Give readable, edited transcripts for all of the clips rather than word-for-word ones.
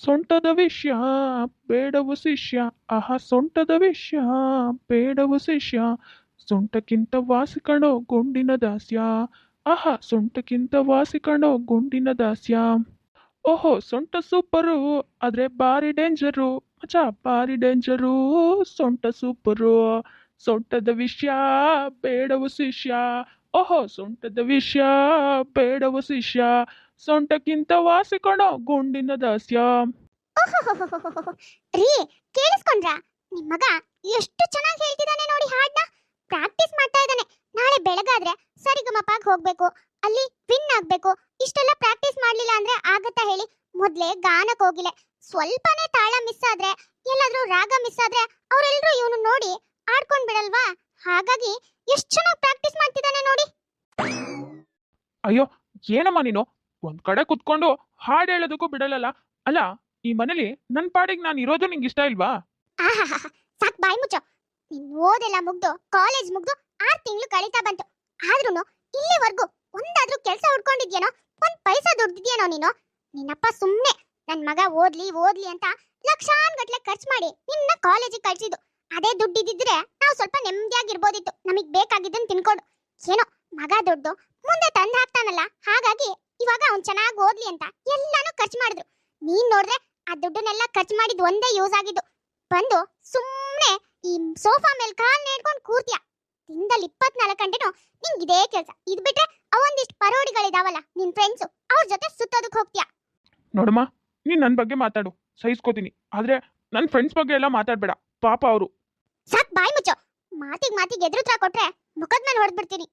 ಸೊಂಟದ ವಿಷಯ ಬೇಡವು ಶಿಷ್ಯ. ಆಹಾ ಸೊಂಟದ ವಿಷಯ ಬೇಡವು ಶಿಷ್ಯ. ಸೊಂಟಕ್ಕಿಂತ ವಾಸಿ ಕಣೋ ಗುಂಡಿನ ದಾಸ್ಯ. ಆಹಾ ಸೊಂಟಕ್ಕಿಂತ ವಾಸಿ ಕಣೋ ಗುಂಡಿನ ದಾಸ್ಯ. ಓಹೋ ಸೊಂಟ ಸೂಪರು ಆದ್ರೆ ಬಾರಿ ಡೇಂಜರು. ಮಚ ಬಾರಿ ಡೇಂಜರು. ಸೊಂಟ ಸೂಪರು. ಸೊಂಟದ ವಿಷಯ ಬೇಡವು ಶಿಷ್ಯ. ಓಹೋ ಸೊಂಟದ ವಿಷಯ ಬೇಡವು ಶಿಷ್ಯ. ಸೊಂಟಕ್ಕಿಂತ ವಾಸಿ ಕಣೋ ಗುಂಡಿನ ದಾಸ್ಯ. ಓಹೋಹೋಹೋಹೋಹೋ. ರೀ, ಕೇಳಿಸ್ಕೊಂಡ್ರಾ? ನಿಮ್ ಮಗ ಎಷ್ಟು ಚೆನ್ನಾಗಿ ಹೇಳ್ತಿದ್ದಾನೆ ನೋಡಿ ಹಾಡ್ನ. ಪ್ರಾಕ್ಟೀಸ್ ಮಾಡ್ತಾ ಇದ್ದಾನೆ. ನಾಳೆ ಬೆಳಗಾದ್ರೆ ಸರಿಗಮಪಾಗ್ ಹೋಗ್ಬೇಕು, ಅಲ್ಲಿ ವಿನ್ ಆಗ್ಬೇಕು. ಇಷ್ಟೆಲ್ಲ ಪ್ರಾಕ್ಟೀಸ್ ಮಾಡ್ಲಿಲ್ಲ ಅಂದ್ರೆ ಆಗತ್ತಾ ಹೇಳಿ? ಮೊದ್ಲೇ ಗಾನಕ್ ಹೋಗಿಲೆ, ಸ್ವಲ್ಪನೇ ತಾಳ ಮಿಸ್ ಆದ್ರೆ, ಎಲ್ಲಾದ್ರೂ ರಾಗ ಮಿಸ್ ಆದ್ರೆ ಅವರೆಲ್ಲರೂ ಇವನು ನೋಡಿ ಆಡ್ಕೊಂಡ್ ಬಿಡಲ್ವಾ? ಹಾಗಾಗಿ ಎಷ್ಟು ಚೆನ್ನಾಗಿ ಪ್ರಾಕ್ಟೀಸ್ ಮಾಡ್ತಿದ್ದಾನೆ ನೋಡಿ. ಅಯ್ಯೋ ಏನಮ್ಮ ನೀನು ಒಂದ್ ಕಡೆ ಕುತ್ಕೊಂಡು ಹಾಡು ಹೇಳೋದಕ್ಕೂ ಬಿಡಲ್ಲಲ್ಲ. ಅಲ್ಲ ಈ ಮನೇಲಿ ನನ್ ಪಾಡಿಗೆ ನಾನು ಇರೋದು ನಿಂಗೆ ಇಷ್ಟ ಇಲ್ವಾ? ಆಹಾಹಾ, ಸಾಕ್ ಬಾಯ್ ಮುಚ್ಚೋ. ನಿನ್ ಓದೆಲ್ಲ ಮುಗ್ದು ಕಾಲೇಜ್ ಮುಗ್ದು 6 ತಿಂಗಳು ಕಳೀತಾ ಬಂತು. ಆದ್ರೂನು ಇಲ್ಲಿವರೆಗೂ ಒಂದಾದ್ರೂ ಕೆಲಸ ಹುಡ್ಕೊಂಡಿದ್ಯೇನೋ? ಒಂದ್ ಪೈಸಾ ದುಡ್ದಿದ್ಯೇನೋ ನೀನು? ನಿನ್ನಪ್ಪ ಸುಮ್ನೆ ನನ್ ಮಗ ಓದ್ಲಿ ಓದ್ಲಿ ಅಂತ ಲಕ್ಷಾನ್ಗಟ್ಲೆ ಖರ್ಚು ಮಾಡಿ ನಿನ್ನ ಕಾಲೇಜಿಗೆ ಕಳ್ಸಿದ್ದು. ಅದೇ ದುಡ್ಡಿದ್ರೆ ನಾವು ಸ್ವಲ್ಪ ನೆಮ್ಮದಿಯಾಗಿರ್ಬೋದಿತ್ತು, ನಮಗ್ ಬೇಕಾಗಿದ್ದನ್ ತಿನ್ಕೊಂಡು. ಏನೋ ಮಗ ದುಡ್ಡು ಮುಂದೆ ತಂದು ಹಾಕ್ತಾನಲ್ಲ, ಹಾಗಾಗಿ ಇವಾಗ ಅವ್ನ್ ಚೆನ್ನಾಗಿ ಓದ್ಲಿ ಅಂತ ಎಲ್ಲಾನು ಖರ್ಚು ಮಾಡಿದ್ರು. ನೀನ್ ನೋಡ್ರೆ ಆ ದುಡ್ಡನ್ನೆಲ್ಲ ಖರ್ಚು ಮಾಡಿದ್ ಒಂದೇ ಯೂಸ್ ಆಗಿದ್ದು. ಬಂದು ಸುಮ್ನೆ ಈ ಸೋಫಾ ಮೇಲೆ ಕಾಲ್ ನೇಡ್ಕೊಂಡು ಕೂರ್ತೀಯ. ದಿನದಲ್ಲಿ 24 ಗಂಟೆನೂ ನಿಂಗೆ ಇದೇ ಕೆಲಸ. ಇದ್ ಬಿಟ್ರೆ ಅವೊಂದಿಷ್ಟು ಪರೋಡಿಗಳಿದಾವಲ್ಲ ನಿನ್ ಫ್ರೆಂಡ್ಸು, ಅವ್ರ ಜೊತೆ ಸುತ್ತೋದಕ್ ಹೋಗ್ತೀಯ. ನೋಡಮ್ಮ ನೀನ್ ನನ್ ಬಗ್ಗೆ ಮಾತಾಡು, ಸಹಿಸ್ಕೋತೀನಿ. ಆದ್ರೆ ನನ್ ಫ್ರೆಂಡ್ಸ್ ಬಗ್ಗೆ ಎಲ್ಲ ಮಾತಾಡ್ಬೇಡ, ಪಾಪ ಅವರು. ಸಾಕ್ ಬಾಯ್ ಮುಚ್ಚೋ. ಮಾತಿಗೆ ಎದುರುತ್ರ ಕೊಟ್ರೆ ಮುಖದ ಮೇಲೆ ಹೊಡೆದ್ಬಿಡ್ತೀನಿ.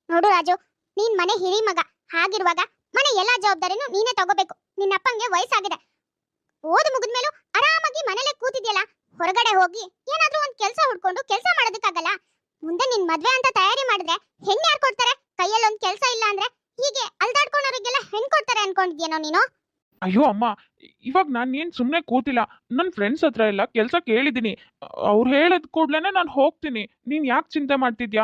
ನೋಡು ರಾಜು, ನೀನ್ ಮನೆ ಹಿರಿ ಮಗ. ಹಾಗಿರುವಾಗ ಮನೆ ಎಲ್ಲಾ ಜವಾಬ್ದಾರಿನೂ ನೀನೇ ತಗೋಬೇಕು. ನಿನ್ನ ಅಪ್ಪಂಗೆ ವಯಸ್ಸಾಗಿದೆ. ಓದು ಮುಗಿದ್ಮೇಲೂ ಆರಾಮಾಗಿ ಮನೇಲೆ ಕೂತಿದ್ಯಲ್ಲ. ಹೊರಗಡೆ ಹೋಗಿ ಏನಾದ್ರೂ ಒಂದ್ ಕೆಲಸ ಹುಡ್ಕೊಂಡು ಕೆಲಸ ಮಾಡೋದಕ್ಕಾಗಲ್ಲ? ಮುಂದೆ ನಿನ್ ಮದ್ವೆ ಅಂತ ತಯಾರಿ ಮಾಡಿದ್ರೆ ಹೆಣ್ಣು ಯಾರು ಕೊಡ್ತಾರೆ? ಕೈಯಲ್ಲಿ ಒಂದ್ ಕೆಲಸ ಇಲ್ಲ ಅಂದ್ರೆ ಹೀಗೆ ಅಲ್ದಾಡ್ಕೊಂಡವ್ರಿಗೆಲ್ಲ ಹೆಣ್ ಕೊಡ್ತಾರೆ ಅನ್ಕೊಂಡಿದ್ಯೇನೋ ನೀನು? ಅಯ್ಯೋ ಅಮ್ಮ, ಇವಾಗ ನಾನು ಏನ್ ಸುಮ್ಮನೆ ಕೂತಿಲ್ಲ. ನನ್ನ ಫ್ರೆಂಡ್ಸ್ ಹತ್ರ ಎಲ್ಲ ಕೆಲಸ ಕೇಳಿದ್ದೀನಿ. ಅವ್ರು ಹೇಳದ್ ಕೂಡ್ಲೇನೆ ನಾನು ಹೋಗ್ತೀನಿ. ನೀನ್ ಯಾಕೆ ಚಿಂತೆ ಮಾಡ್ತಿದ್ಯಾ?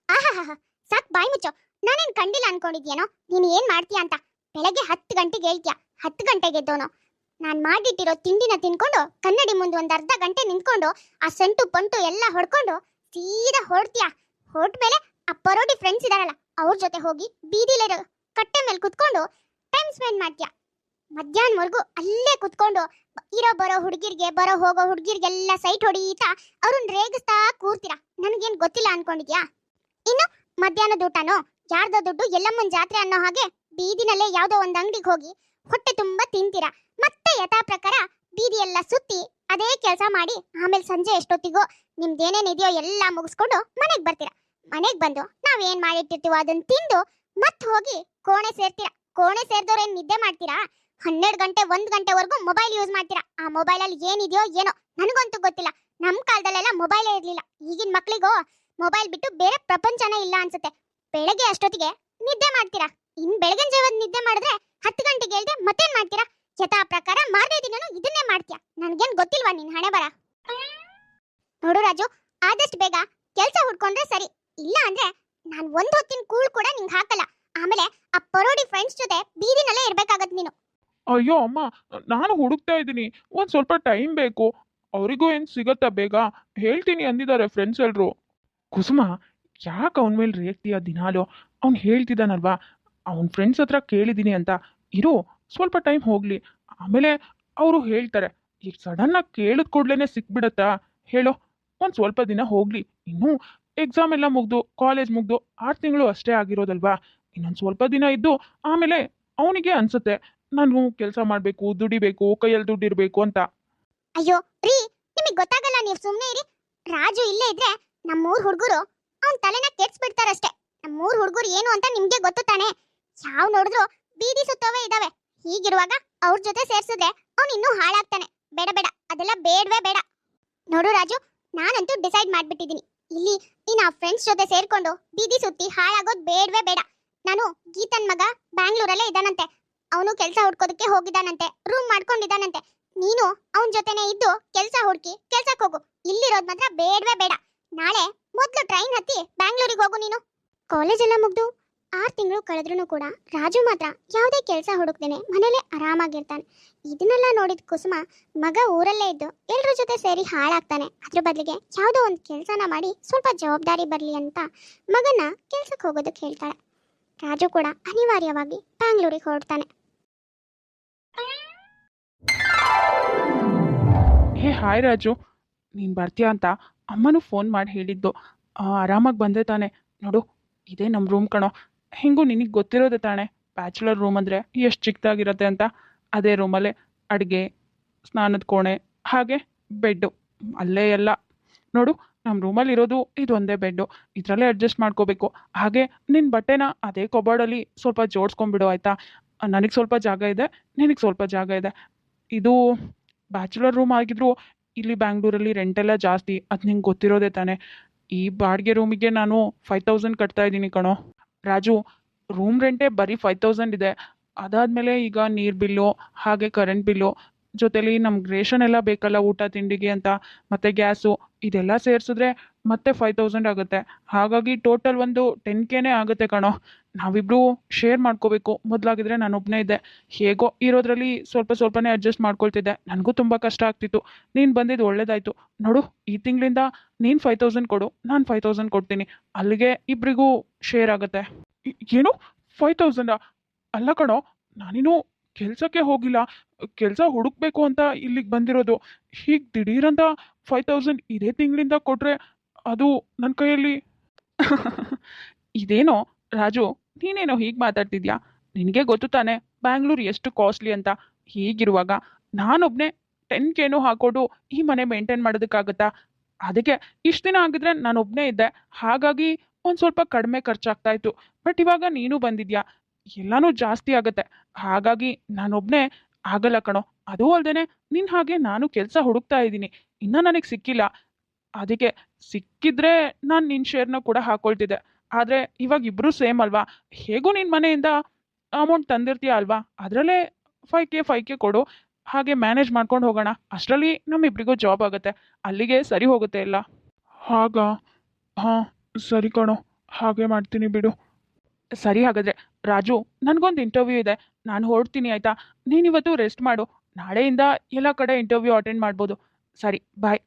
ಆಹಾಹಾ, ಸಾಕ್ ಬಾಯ್ ಮುಚ್ಚೋ. ನಾನೇನ್ ಕಂಡಿಲ್ಲ ಅನ್ಕೊಂಡಿದ್ಯೇನೋ ನೀನ್ ಏನ್ ಮಾಡ್ತೀಯ ಅಂತ? ಬೆಳಗ್ಗೆ 10 ಗಂಟೆಗೆ ಹೇಳ್ತೀಯ, 10 ಗಂಟೆಗೆ ಎದ್ದೋನು. ನಾನ್ ಮಾಡಿಟ್ಟಿರೋ ತಿಂಡಿನ ತಿನ್ಕೊಂಡು ಕನ್ನಡಿ ಮುಂದೆ ಒಂದ್ ಅರ್ಧ ಗಂಟೆ ನಿಂತ್ಕೊಂಡು ಆ ಸೆಂಟು ಪಂಟು ಎಲ್ಲ ಹೊಡ್ಕೊಂಡು ಸೀದಾ ಹೊರಡ್ತೀಯ. ಹೊರಟ್ಮೇಲೆ ಆ ಪರೋಡಿ ಫ್ರೆಂಡ್ಸ್ ಇದಾರಲ್ಲ, ಅವ್ರ ಜೊತೆ ಹೋಗಿ ಬೀದಿಲಿರೋ ಕಟ್ಟೆ ಮೇಲೆ ಕುತ್ಕೊಂಡು ಟೈಮ್ ಸ್ಪೆಂಡ್ ಮಾಡ್ತೀಯ. ಮಧ್ಯಾಹ್ನವರೆಗೂ ಅಲ್ಲೇ ಕುತ್ಕೊಂಡು ಇರೋ ಬರೋ ಹುಡುಗಿರ್ಗೆ ಬರೋ ಹೋಗೋ ಹುಡುಗಿರ್ಗೆಲ್ಲ ಸೈಟ್ ಹೊಡೀತಾ ಅವ್ರನ್ನ ರೇಗಿಸ್ತಾ ಕೂರ್ತೀರಾ. ನನಗೇನ್ ಗೊತ್ತಿಲ್ಲ ಅನ್ಕೊಂಡಿದ್ಯಾ? ಇನ್ನು ಮಧ್ಯಾಹ್ನದ ಊಟನೋ ಯಾರ್ದೋ ದುಡ್ಡು ಎಲ್ಲಮ್ಮನ್ ಜಾತ್ರೆ ಅನ್ನೋ ಹಾಗೆ ಬೀದಿನಲ್ಲೇ ಯಾವ್ದೋ ಒಂದ್ ಅಂಗಡಿಗೆ ಹೋಗಿ ಹೊಟ್ಟೆ ತುಂಬಾ ತಿಂತೀರಾ. ಮತ್ತೆ ಯಥಾ ಪ್ರಕಾರ ಬೀದಿ ಎಲ್ಲ ಸುತ್ತಿ ಅದೇ ಕೆಲಸ ಮಾಡಿ ಆಮೇಲೆ ಸಂಜೆ ಎಷ್ಟೊತ್ತಿಗೋ ನಿಮ್ದೇನೇನಿದೆಯೋ ಎಲ್ಲ ಮುಗಿಸ್ಕೊಂಡು ಮನೆಗ್ ಬರ್ತೀರಾ. ಮನೆಗ್ ಬಂದು ನಾವೇನ್ ಮಾಡಿಟ್ಟಿರ್ತೀವೋ ಅದನ್ನ ತಿಂದು ಮತ್ತೆ ಹೋಗಿ ಕೋಣೆ ಸೇರ್ತೀರಾ. ಕೋಣೆ ಸೇರ್ದವ್ರೇನ್ ನಿದ್ದೆ ಮಾಡ್ತೀರಾ? 12 ಗಂಟೆ 1 ಗಂಟೆವರೆಗೂ ಮೊಬೈಲ್ ಯೂಸ್ ಮಾಡ್ತೀರಾ. ಆ ಮೊಬೈಲ್ ಅಲ್ಲಿ ಏನಿದೆಯೋ ಏನೋ ನನಗಂತೂ ಗೊತ್ತಿಲ್ಲ. ನಮ್ ಕಾಲದಲ್ಲೆಲ್ಲ ಮೊಬೈಲೇ ಇರ್ಲಿಲ್ಲ. ಈಗಿನ ಮಕ್ಳಿಗೋ ಮೊಬೈಲ್ ಬಿಟ್ಟು ಬೇರೆ ಪ್ರಪಂಚನೇ ಇಲ್ಲ ಅನ್ಸುತ್ತೆ. ಬೆಳಗ್ಗೆ ಅಷ್ಟೊತ್ತಿಗೆ ನಿದ್ದೆ ಮಾಡ್ತೀರಾ. ಇನ್ ಬೆಳಗಿನ ಜಾವದ ನಿದ್ದೆ ಮಾಡಿದ್ರೆ 10 ಗಂಟೆಗೆ ಹೇಳ್ದೆ ಮತ್ತೇನ್ ಮಾಡ್ತೀರಾ? ಯಥಾ ಪ್ರಕಾರ ಮಾರನೇ ದಿನನೂ ಇದನ್ನೇ ಮಾಡ್ತೀಯ. ನನ್ಗೇನ್ ಗೊತ್ತಿಲ್ವಾ ನಿನ್ ಹಣೆ ಬರ? ನೋಡು ರಾಜು, ಆದಷ್ಟು ಬೇಗ ಕೆಲ್ಸ ಹುಡ್ಕೊಂಡ್ರೆ ಸರಿ. ಇಲ್ಲ ಅಂದ್ರೆ ನಾನ್ ಒಂದ್ ಹೊತ್ತಿನ ಕೂಳ್ ಕೂಡ ನಿಂಗ್ ಹಾಕಲ್ಲ. ಆಮೇಲೆ ಆ ಪರೋಡಿ ಫ್ರೆಂಡ್ಸ್ ಜೊತೆ ಬೀದಿನಲ್ಲೇ ಇರ್ಬೇಕಾಗತ್ ನೀನು. ಅಯ್ಯೋ ಅಮ್ಮ, ನಾನು ಹುಡುಕ್ತಾ ಇದ್ದೀನಿ. ಒಂದ್ ಸ್ವಲ್ಪ ಟೈಮ್ ಬೇಕು. ಅವರಿಗೂ ಏನ್ ಸಿಗತ್ತಾ ಬೇಗ? ಹೇಳ್ತೀನಿ ಅಂದಿದ್ದಾರೆ ಫ್ರೆಂಡ್ಸ್ ಎಲ್ರು. ಕುಸುಮ, ಯಾಕೆ ಅವನ ಮೇಲೆ ರೇಗ್ತೀಯ ದಿನಾಲು? ಅವ್ನು ಹೇಳ್ತಿದ್ದಾನಲ್ವಾ ಅವನ ಫ್ರೆಂಡ್ಸ್ ಹತ್ರ ಕೇಳಿದ್ದೀನಿ ಅಂತ. ಇರು, ಸ್ವಲ್ಪ ಟೈಮ್ ಹೋಗ್ಲಿ, ಆಮೇಲೆ ಅವರು ಹೇಳ್ತಾರೆ. ಈಗ ಸಡನ್ ಆಗಿ ಕೇಳಿದ ಕೂಡ್ಲೇನೆ ಸಿಕ್ಬಿಡತ್ತಾ ಹೇಳೋ? ಒಂದ್ ಸ್ವಲ್ಪ ದಿನ ಹೋಗ್ಲಿ. ಇನ್ನೂ ಎಕ್ಸಾಮ್ ಎಲ್ಲ ಮುಗ್ದು ಕಾಲೇಜ್ ಮುಗ್ದು 6 ತಿಂಗಳು ಅಷ್ಟೇ ಆಗಿರೋದಲ್ವಾ? ಇನ್ನೊಂದ್ ಸ್ವಲ್ಪ ದಿನ ಇದ್ದು ಆಮೇಲೆ ಅವನಿಗೆ ಅನ್ಸುತ್ತೆ ನಾನು ಕೆಲಸ ಮಾಡ್ಬೇಕು, ದುಡಿಬೇಕು, ಕೈಯಲ್ಲಿ ದುಡ್ಡಿರ್ಬೇಕು ಅಂತ. ಅಯ್ಯೋ ರೀ, ನಿಮಗ್ ಗೊತ್ತಾಗಲ್ಲ, ನೀವು ಸುಮ್ನೆ ಇರಿ. ರಾಜು ಇಲ್ಲೇ ಇದ್ರೆ ನಮ್ಮೂರ್ ಹುಡುಗರು ಅವ್ನ್ ತಲೆನ ಕೆಡ್ಸ್ಬಿಡ್ತಾರಷ್ಟೇ. ನಮ್ಮೂರ್ ಹುಡುಗರು ಏನು ಅಂತ ನಿಮ್ಗೆ ಗೊತ್ತು ತಾನೆ? ಯಾವ ನೋಡಿದ್ರು ಬೀದಿ ಸುತ್ತೋವೇ ಇದಾವೆ. ಹೀಗಿರುವಾಗ ಅವ್ರ ಜೊತೆ ಸೇರ್ಸಿದ್ರೆ ಅವ್ನ್ ಇನ್ನೂ ಹಾಳಾಗ್ತಾನೆ. ಬೇಡ ಬೇಡ, ಅದೆಲ್ಲ ಬೇಡವೇ ಬೇಡ. ನೋಡು ರಾಜು, ನಾನಂತೂ ಡಿಸೈಡ್ ಮಾಡ್ಬಿಟ್ಟಿದೀನಿ. ಇಲ್ಲಿ ನೀನ್ ಆ ಫ್ರೆಂಡ್ಸ್ ಜೊತೆ ಸೇರ್ಕೊಂಡು ಬೀದಿ ಸುತ್ತಿ ಹಾಳಾಗೋದ್ ಬೇಡವೇ ಬೇಡ. ನಾನು ಗೀತನ್ ಮಗ ಬ್ಯಾಂಗ್ಳೂರಲ್ಲೇ ಇದ್ದಾನಂತೆ. ಅವನು ಕೆಲಸ ಹುಡ್ಕೋದಕ್ಕೆ ಹೋಗಿದ್ದಾನಂತೆ, ರೂಮ್ ಮಾಡ್ಕೊಂಡಿದ್ದಾನಂತೆ. ನೀನು ಅವನ ಜೊತೆನೆ ಇದ್ದು ಕೆಲಸ ಹುಡುಕಿ ಕೆಲ್ಸಕ್ಕೆ ಹೋಗು. ಇಲ್ಲಿರೋದ್ ಮಾತ್ರ ಬೇಡವೇ ಬೇಡ. ನಾಳೆ ಮೊದ್ಲು ಟ್ರೈನ್ ಹತ್ತಿ ಬ್ಯಾಂಗ್ಳೂರಿಗೆ ಹೋಗು ನೀನು. ಕಾಲೇಜ್ ಎಲ್ಲ ಮುಗ್ದು 6 ತಿಂಗಳು ಕಳೆದ್ರೂ ಕೂಡ ರಾಜು ಮಾತ್ರ ಯಾವುದೇ ಕೆಲಸ ಹುಡುಕ್ದೇನೆ ಮನೇಲೆ ಆರಾಮಾಗಿರ್ತಾನೆ. ಇದನ್ನೆಲ್ಲ ನೋಡಿದ ಕುಸುಮ ಮಗ ಊರಲ್ಲೇ ಇದ್ದು ಎಲ್ಲರ ಜೊತೆ ಸೇರಿ ಹಾಳಾಗ್ತಾನೆ, ಅದ್ರ ಬದಲಿಗೆ ಯಾವುದೋ ಒಂದು ಕೆಲಸನ ಮಾಡಿ ಸ್ವಲ್ಪ ಜವಾಬ್ದಾರಿ ಬರಲಿ ಅಂತ ಮಗನ ಕೆಲ್ಸಕ್ಕೆ ಹೋಗೋದಕ್ಕೆ ಹೇಳ್ತಾಳೆ. ರಾಜು ಕೂಡ ಅನಿವಾರ್ಯವಾಗಿ ಬ್ಯಾಂಗ್ಳೂರಿಗೆ ಹೊರಡ್ತಾನೆ. ಹೇ ಹಾಯ್ ರಾಜು, ನೀನು ಬರ್ತೀಯಾ ಅಂತ ಅಮ್ಮನೂ ಫೋನ್ ಮಾಡಿ ಹೇಳಿದ್ದು. ಆರಾಮಾಗಿ ಬಂದೆ ತಾನೆ? ನೋಡು, ಇದೇ ನಮ್ಮ ರೂಮ್ ಕಣೋ. ಹೆಂಗೂ ನಿನಗೆ ಗೊತ್ತಿರೋದೆ ತಾನೆ ಬ್ಯಾಚುಲರ್ ರೂಮ್ ಅಂದರೆ ಎಷ್ಟು ಚಿಕ್ಕದಾಗಿರುತ್ತೆ ಅಂತ. ಅದೇ ರೂಮಲ್ಲೇ ಅಡುಗೆ, ಸ್ನಾನದ ಕೋಣೆ, ಹಾಗೆ ಬೆಡ್ಡು ಅಲ್ಲೇ ಎಲ್ಲ. ನೋಡು, ನಮ್ಮ ರೂಮಲ್ಲಿ ಇರೋದು ಇದೊಂದೇ ಬೆಡ್ಡು, ಇದರಲ್ಲೇ ಅಡ್ಜಸ್ಟ್ ಮಾಡ್ಕೋಬೇಕು. ಹಾಗೆ ನಿನ್ನ ಬಟ್ಟೆನ ಅದೇ ಕಬೋರ್ಡಲ್ಲಿ ಸ್ವಲ್ಪ ಜೋಡಿಸ್ಕೊಂಡ್ಬಿಡು ಆಯಿತಾ? ನನಗೆ ಸ್ವಲ್ಪ ಜಾಗ ಇದೆ, ನಿನಗೆ ಸ್ವಲ್ಪ ಜಾಗ ಇದೆ. ಇದು ಬ್ಯಾಚುಲರ್ ರೂಮ್ ಆಗಿದ್ರು ಇಲ್ಲಿ ಬ್ಯಾಂಗ್ಳೂರಲ್ಲಿ ರೆಂಟೆಲ್ಲ ಜಾಸ್ತಿ, ಅದು ನಿಂಗೆ ಗೊತ್ತಿರೋದೇ ತಾನೆ. ಈ ಬಾಡಿಗೆ ರೂಮಿಗೆ ನಾನು 5,000 ಕಟ್ತಾ ಇದ್ದೀನಿ ಕಣೋ. ರಾಜು, ರೂಮ್ ರೆಂಟೇ ಬರೀ 5,000 ಇದೆ. ಅದಾದಮೇಲೆ ಈಗ ನೀರು ಬಿಲ್ಲು, ಹಾಗೆ ಕರೆಂಟ್ ಬಿಲ್ಲು, ಜೊತೆಲಿ ನಮ್ಗೆ ರೇಷನ್ ಎಲ್ಲ ಬೇಕಲ್ಲ ಊಟ ತಿಂಡಿಗೆ ಅಂತ, ಮತ್ತು ಗ್ಯಾಸು, ಇದೆಲ್ಲ ಸೇರಿಸಿದ್ರೆ ಮತ್ತೆ 5,000 ಆಗುತ್ತೆ. ಹಾಗಾಗಿ ಟೋಟಲ್ ಒಂದು 10Kನೇ ಆಗುತ್ತೆ ಕಣೋ. ನಾವಿಬ್ಬರು ಶೇರ್ ಮಾಡ್ಕೋಬೇಕು. ಮೊದಲಾಗಿದ್ರೆ ನಾನೊಬ್ಬನೇ ಇದ್ದೆ, ಹೇಗೋ ಇರೋದ್ರಲ್ಲಿ ಸ್ವಲ್ಪ ಸ್ವಲ್ಪನೇ ಅಡ್ಜಸ್ಟ್ ಮಾಡ್ಕೊಳ್ತಿದ್ದೆ. ನನಗೂ ತುಂಬ ಕಷ್ಟ ಆಗ್ತಿತ್ತು. ನೀನು ಬಂದಿದ್ದು ಒಳ್ಳೇದಾಯಿತು. ನೋಡು, ಈ ತಿಂಗಳಿಂದ ನೀನು 5,000 ಕೊಡು, ನಾನು 5,000 ಕೊಡ್ತೀನಿ. ಅಲ್ಲಿಗೆ ಇಬ್ಬರಿಗೂ ಶೇರ್ ಆಗುತ್ತೆ. ಏನು 5,000? ಅಲ್ಲ ಕಣೋ, ನಾನಿನ್ನೂ ಕೆಲಸಕ್ಕೆ ಹೋಗಿಲ್ಲ, ಕೆಲಸ ಹುಡುಕ್ಬೇಕು ಅಂತ ಇಲ್ಲಿಗೆ ಬಂದಿರೋದು. ಹೀಗೆ ದಿಢೀರಂತ 5,000 ಇದೇ ತಿಂಗಳಿಂದ ಕೊಟ್ಟರೆ ಅದು ನನ್ನ ಕೈಯಲ್ಲಿ ಇದೇನೋ ರಾಜು, ನೀನೇನೋ ಹೀಗೆ ಮಾತಾಡ್ತಿದ್ಯಾ? ನಿನಗೆ ಗೊತ್ತು ತಾನೆ ಬ್ಯಾಂಗ್ಳೂರು ಎಷ್ಟು ಕಾಸ್ಟ್ಲಿ ಅಂತ. ಹೀಗಿರುವಾಗ ನಾನೊಬ್ಬನೇ 10Kನೂ ಹಾಕೋದು ಈ ಮನೆ ಮೇಂಟೈನ್ ಮಾಡೋದಕ್ಕಾಗತ್ತಾ? ಅದಕ್ಕೆ ಇಷ್ಟು ದಿನ ಆಗಿದ್ರೆ ನಾನೊಬ್ಬನೇ ಇದ್ದೆ, ಹಾಗಾಗಿ ಒಂದು ಸ್ವಲ್ಪ ಕಡಿಮೆ ಖರ್ಚಾಗ್ತಾ ಇತ್ತು. ಬಟ್ ಇವಾಗ ನೀನು ಬಂದಿದ್ಯಾ, ಎಲ್ಲನೂ ಜಾಸ್ತಿ ಆಗುತ್ತೆ. ಹಾಗಾಗಿ ನಾನೊಬ್ಬನೇ ಆಗಲ್ಲ ಕಣೋ. ಅದೂ ಅಲ್ಲದೆ ನಿನ್ನ ಹಾಗೆ ನಾನು ಕೆಲಸ ಹುಡುಕ್ತಾ ಇದ್ದೀನಿ, ಇನ್ನೂ ನನಗೆ ಸಿಕ್ಕಿಲ್ಲ. ಅದಕ್ಕೆ ಸಿಕ್ಕಿದ್ರೆ ನಾನು ನಿನ್ನ ಶೇರ್ನ ಕೂಡ ಹಾಕೊಳ್ತಿದ್ದೆ. ಆದರೆ ಇವಾಗ ಇಬ್ಬರೂ ಸೇಮ್ ಅಲ್ವಾ? ಹೇಗೂ ನಿನ್ನ ಮನೆಯಿಂದ ಅಮೌಂಟ್ ತಂದಿರ್ತೀಯ ಅಲ್ವಾ? ಅದರಲ್ಲೇ 5K ಕೊಡು, ಹಾಗೆ ಮ್ಯಾನೇಜ್ ಮಾಡ್ಕೊಂಡು ಹೋಗೋಣ. ಅಷ್ಟರಲ್ಲಿ ನಮ್ಮಿಬ್ಬರಿಗೂ ಜಾಬ್ ಆಗುತ್ತೆ, ಅಲ್ಲಿಗೆ ಸರಿ ಹೋಗುತ್ತೆ ಎಲ್ಲ. ಹಾಗಾ? ಹಾಂ, ಸರಿ ಕಣೋ, ಹಾಗೆ ಮಾಡ್ತೀನಿ ಬಿಡು. ಸರಿ, ಹಾಗಾದರೆ ರಾಜು, ನನಗೊಂದು ಇಂಟರ್ವ್ಯೂ ಇದೆ, ನಾನು ಹೊರಡ್ತೀನಿ ಆಯಿತಾ? ನೀನಿವತ್ತು ರೆಸ್ಟ್ ಮಾಡು, ನಾಳೆಯಿಂದ ಎಲ್ಲ ಕಡೆ ಇಂಟರ್ವ್ಯೂ ಅಟೆಂಡ್ ಮಾಡ್ಬೋದು. ಸರಿ, ಬಾಯ್.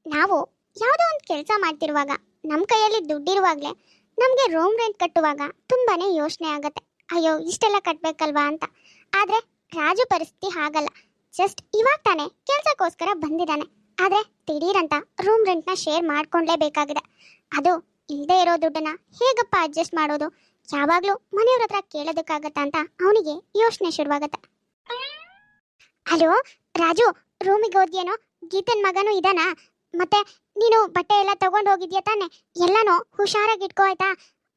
ನಾವು ಯಾವುದೋ ಒಂದು ಕೆಲಸ ಮಾಡ್ತಿರುವಾಗ ನಮ್ಮ ಕೈಯಲ್ಲಿ ದುಡ್ಡಿರುವಾಗಲೇ ನಮಗೆ ರೂಮ್ ರೆಂಟ್ ಕಟ್ಟುವಾಗ ತುಂಬಾನೇ ಯೋಚನೆ ಆಗುತ್ತೆ, ಅಯ್ಯೋ ಇಷ್ಟೆಲ್ಲ ಕಟ್ಟಬೇಕಲ್ವಾ ಅಂತ. ಆದರೆ ರಾಜು ಪರಿಸ್ಥಿತಿ ಹಾಗಲ್ಲ. ಜಸ್ಟ್ ಇವಾಗ ತಾನೇ ಕೆಲಸಕ್ಕೋಸ್ಕರ ಬಂದಿದ್ದಾನೆ, ಆದರೆ ದಿಢೀರಂತ ರೂಮ್ ರೆಂಟ್ನ ಶೇರ್ ಮಾಡ್ಕೊಂಡ್ಲೇಬೇಕಾಗಿದೆ. ಅದು ಇಲ್ಲದೆ ಇರೋ ದುಡ್ಡನ್ನ ಹೇಗಪ್ಪ ಅಡ್ಜಸ್ಟ್ ಮಾಡೋದು? ಯಾವಾಗಲೂ ಮನೆಯವ್ರ ಹತ್ರ ಕೇಳೋದಕ್ಕಾಗತ್ತಾ ಅಂತ ಅವನಿಗೆ ಯೋಚನೆ ಶುರುವಾಗತ್ತೆ. ಹಲೋ ರಾಜು, ರೂಮಿಗೆ ಹೋದ್ಯೇನೋ? ಗೀತನ್ ಮಗನೂ ಇದಾನಾ? ಮತ್ತೆ ನೀನು ಬಟ್ಟೆ ಎಲ್ಲ ತಗೊಂಡು ಹೋಗಿದ್ಯಾ ತಾನೆ? ಎಲ್ಲನೂ ಹುಷಾರಾಗಿ ಇಟ್ಕೋ ಆಯ್ತಾ?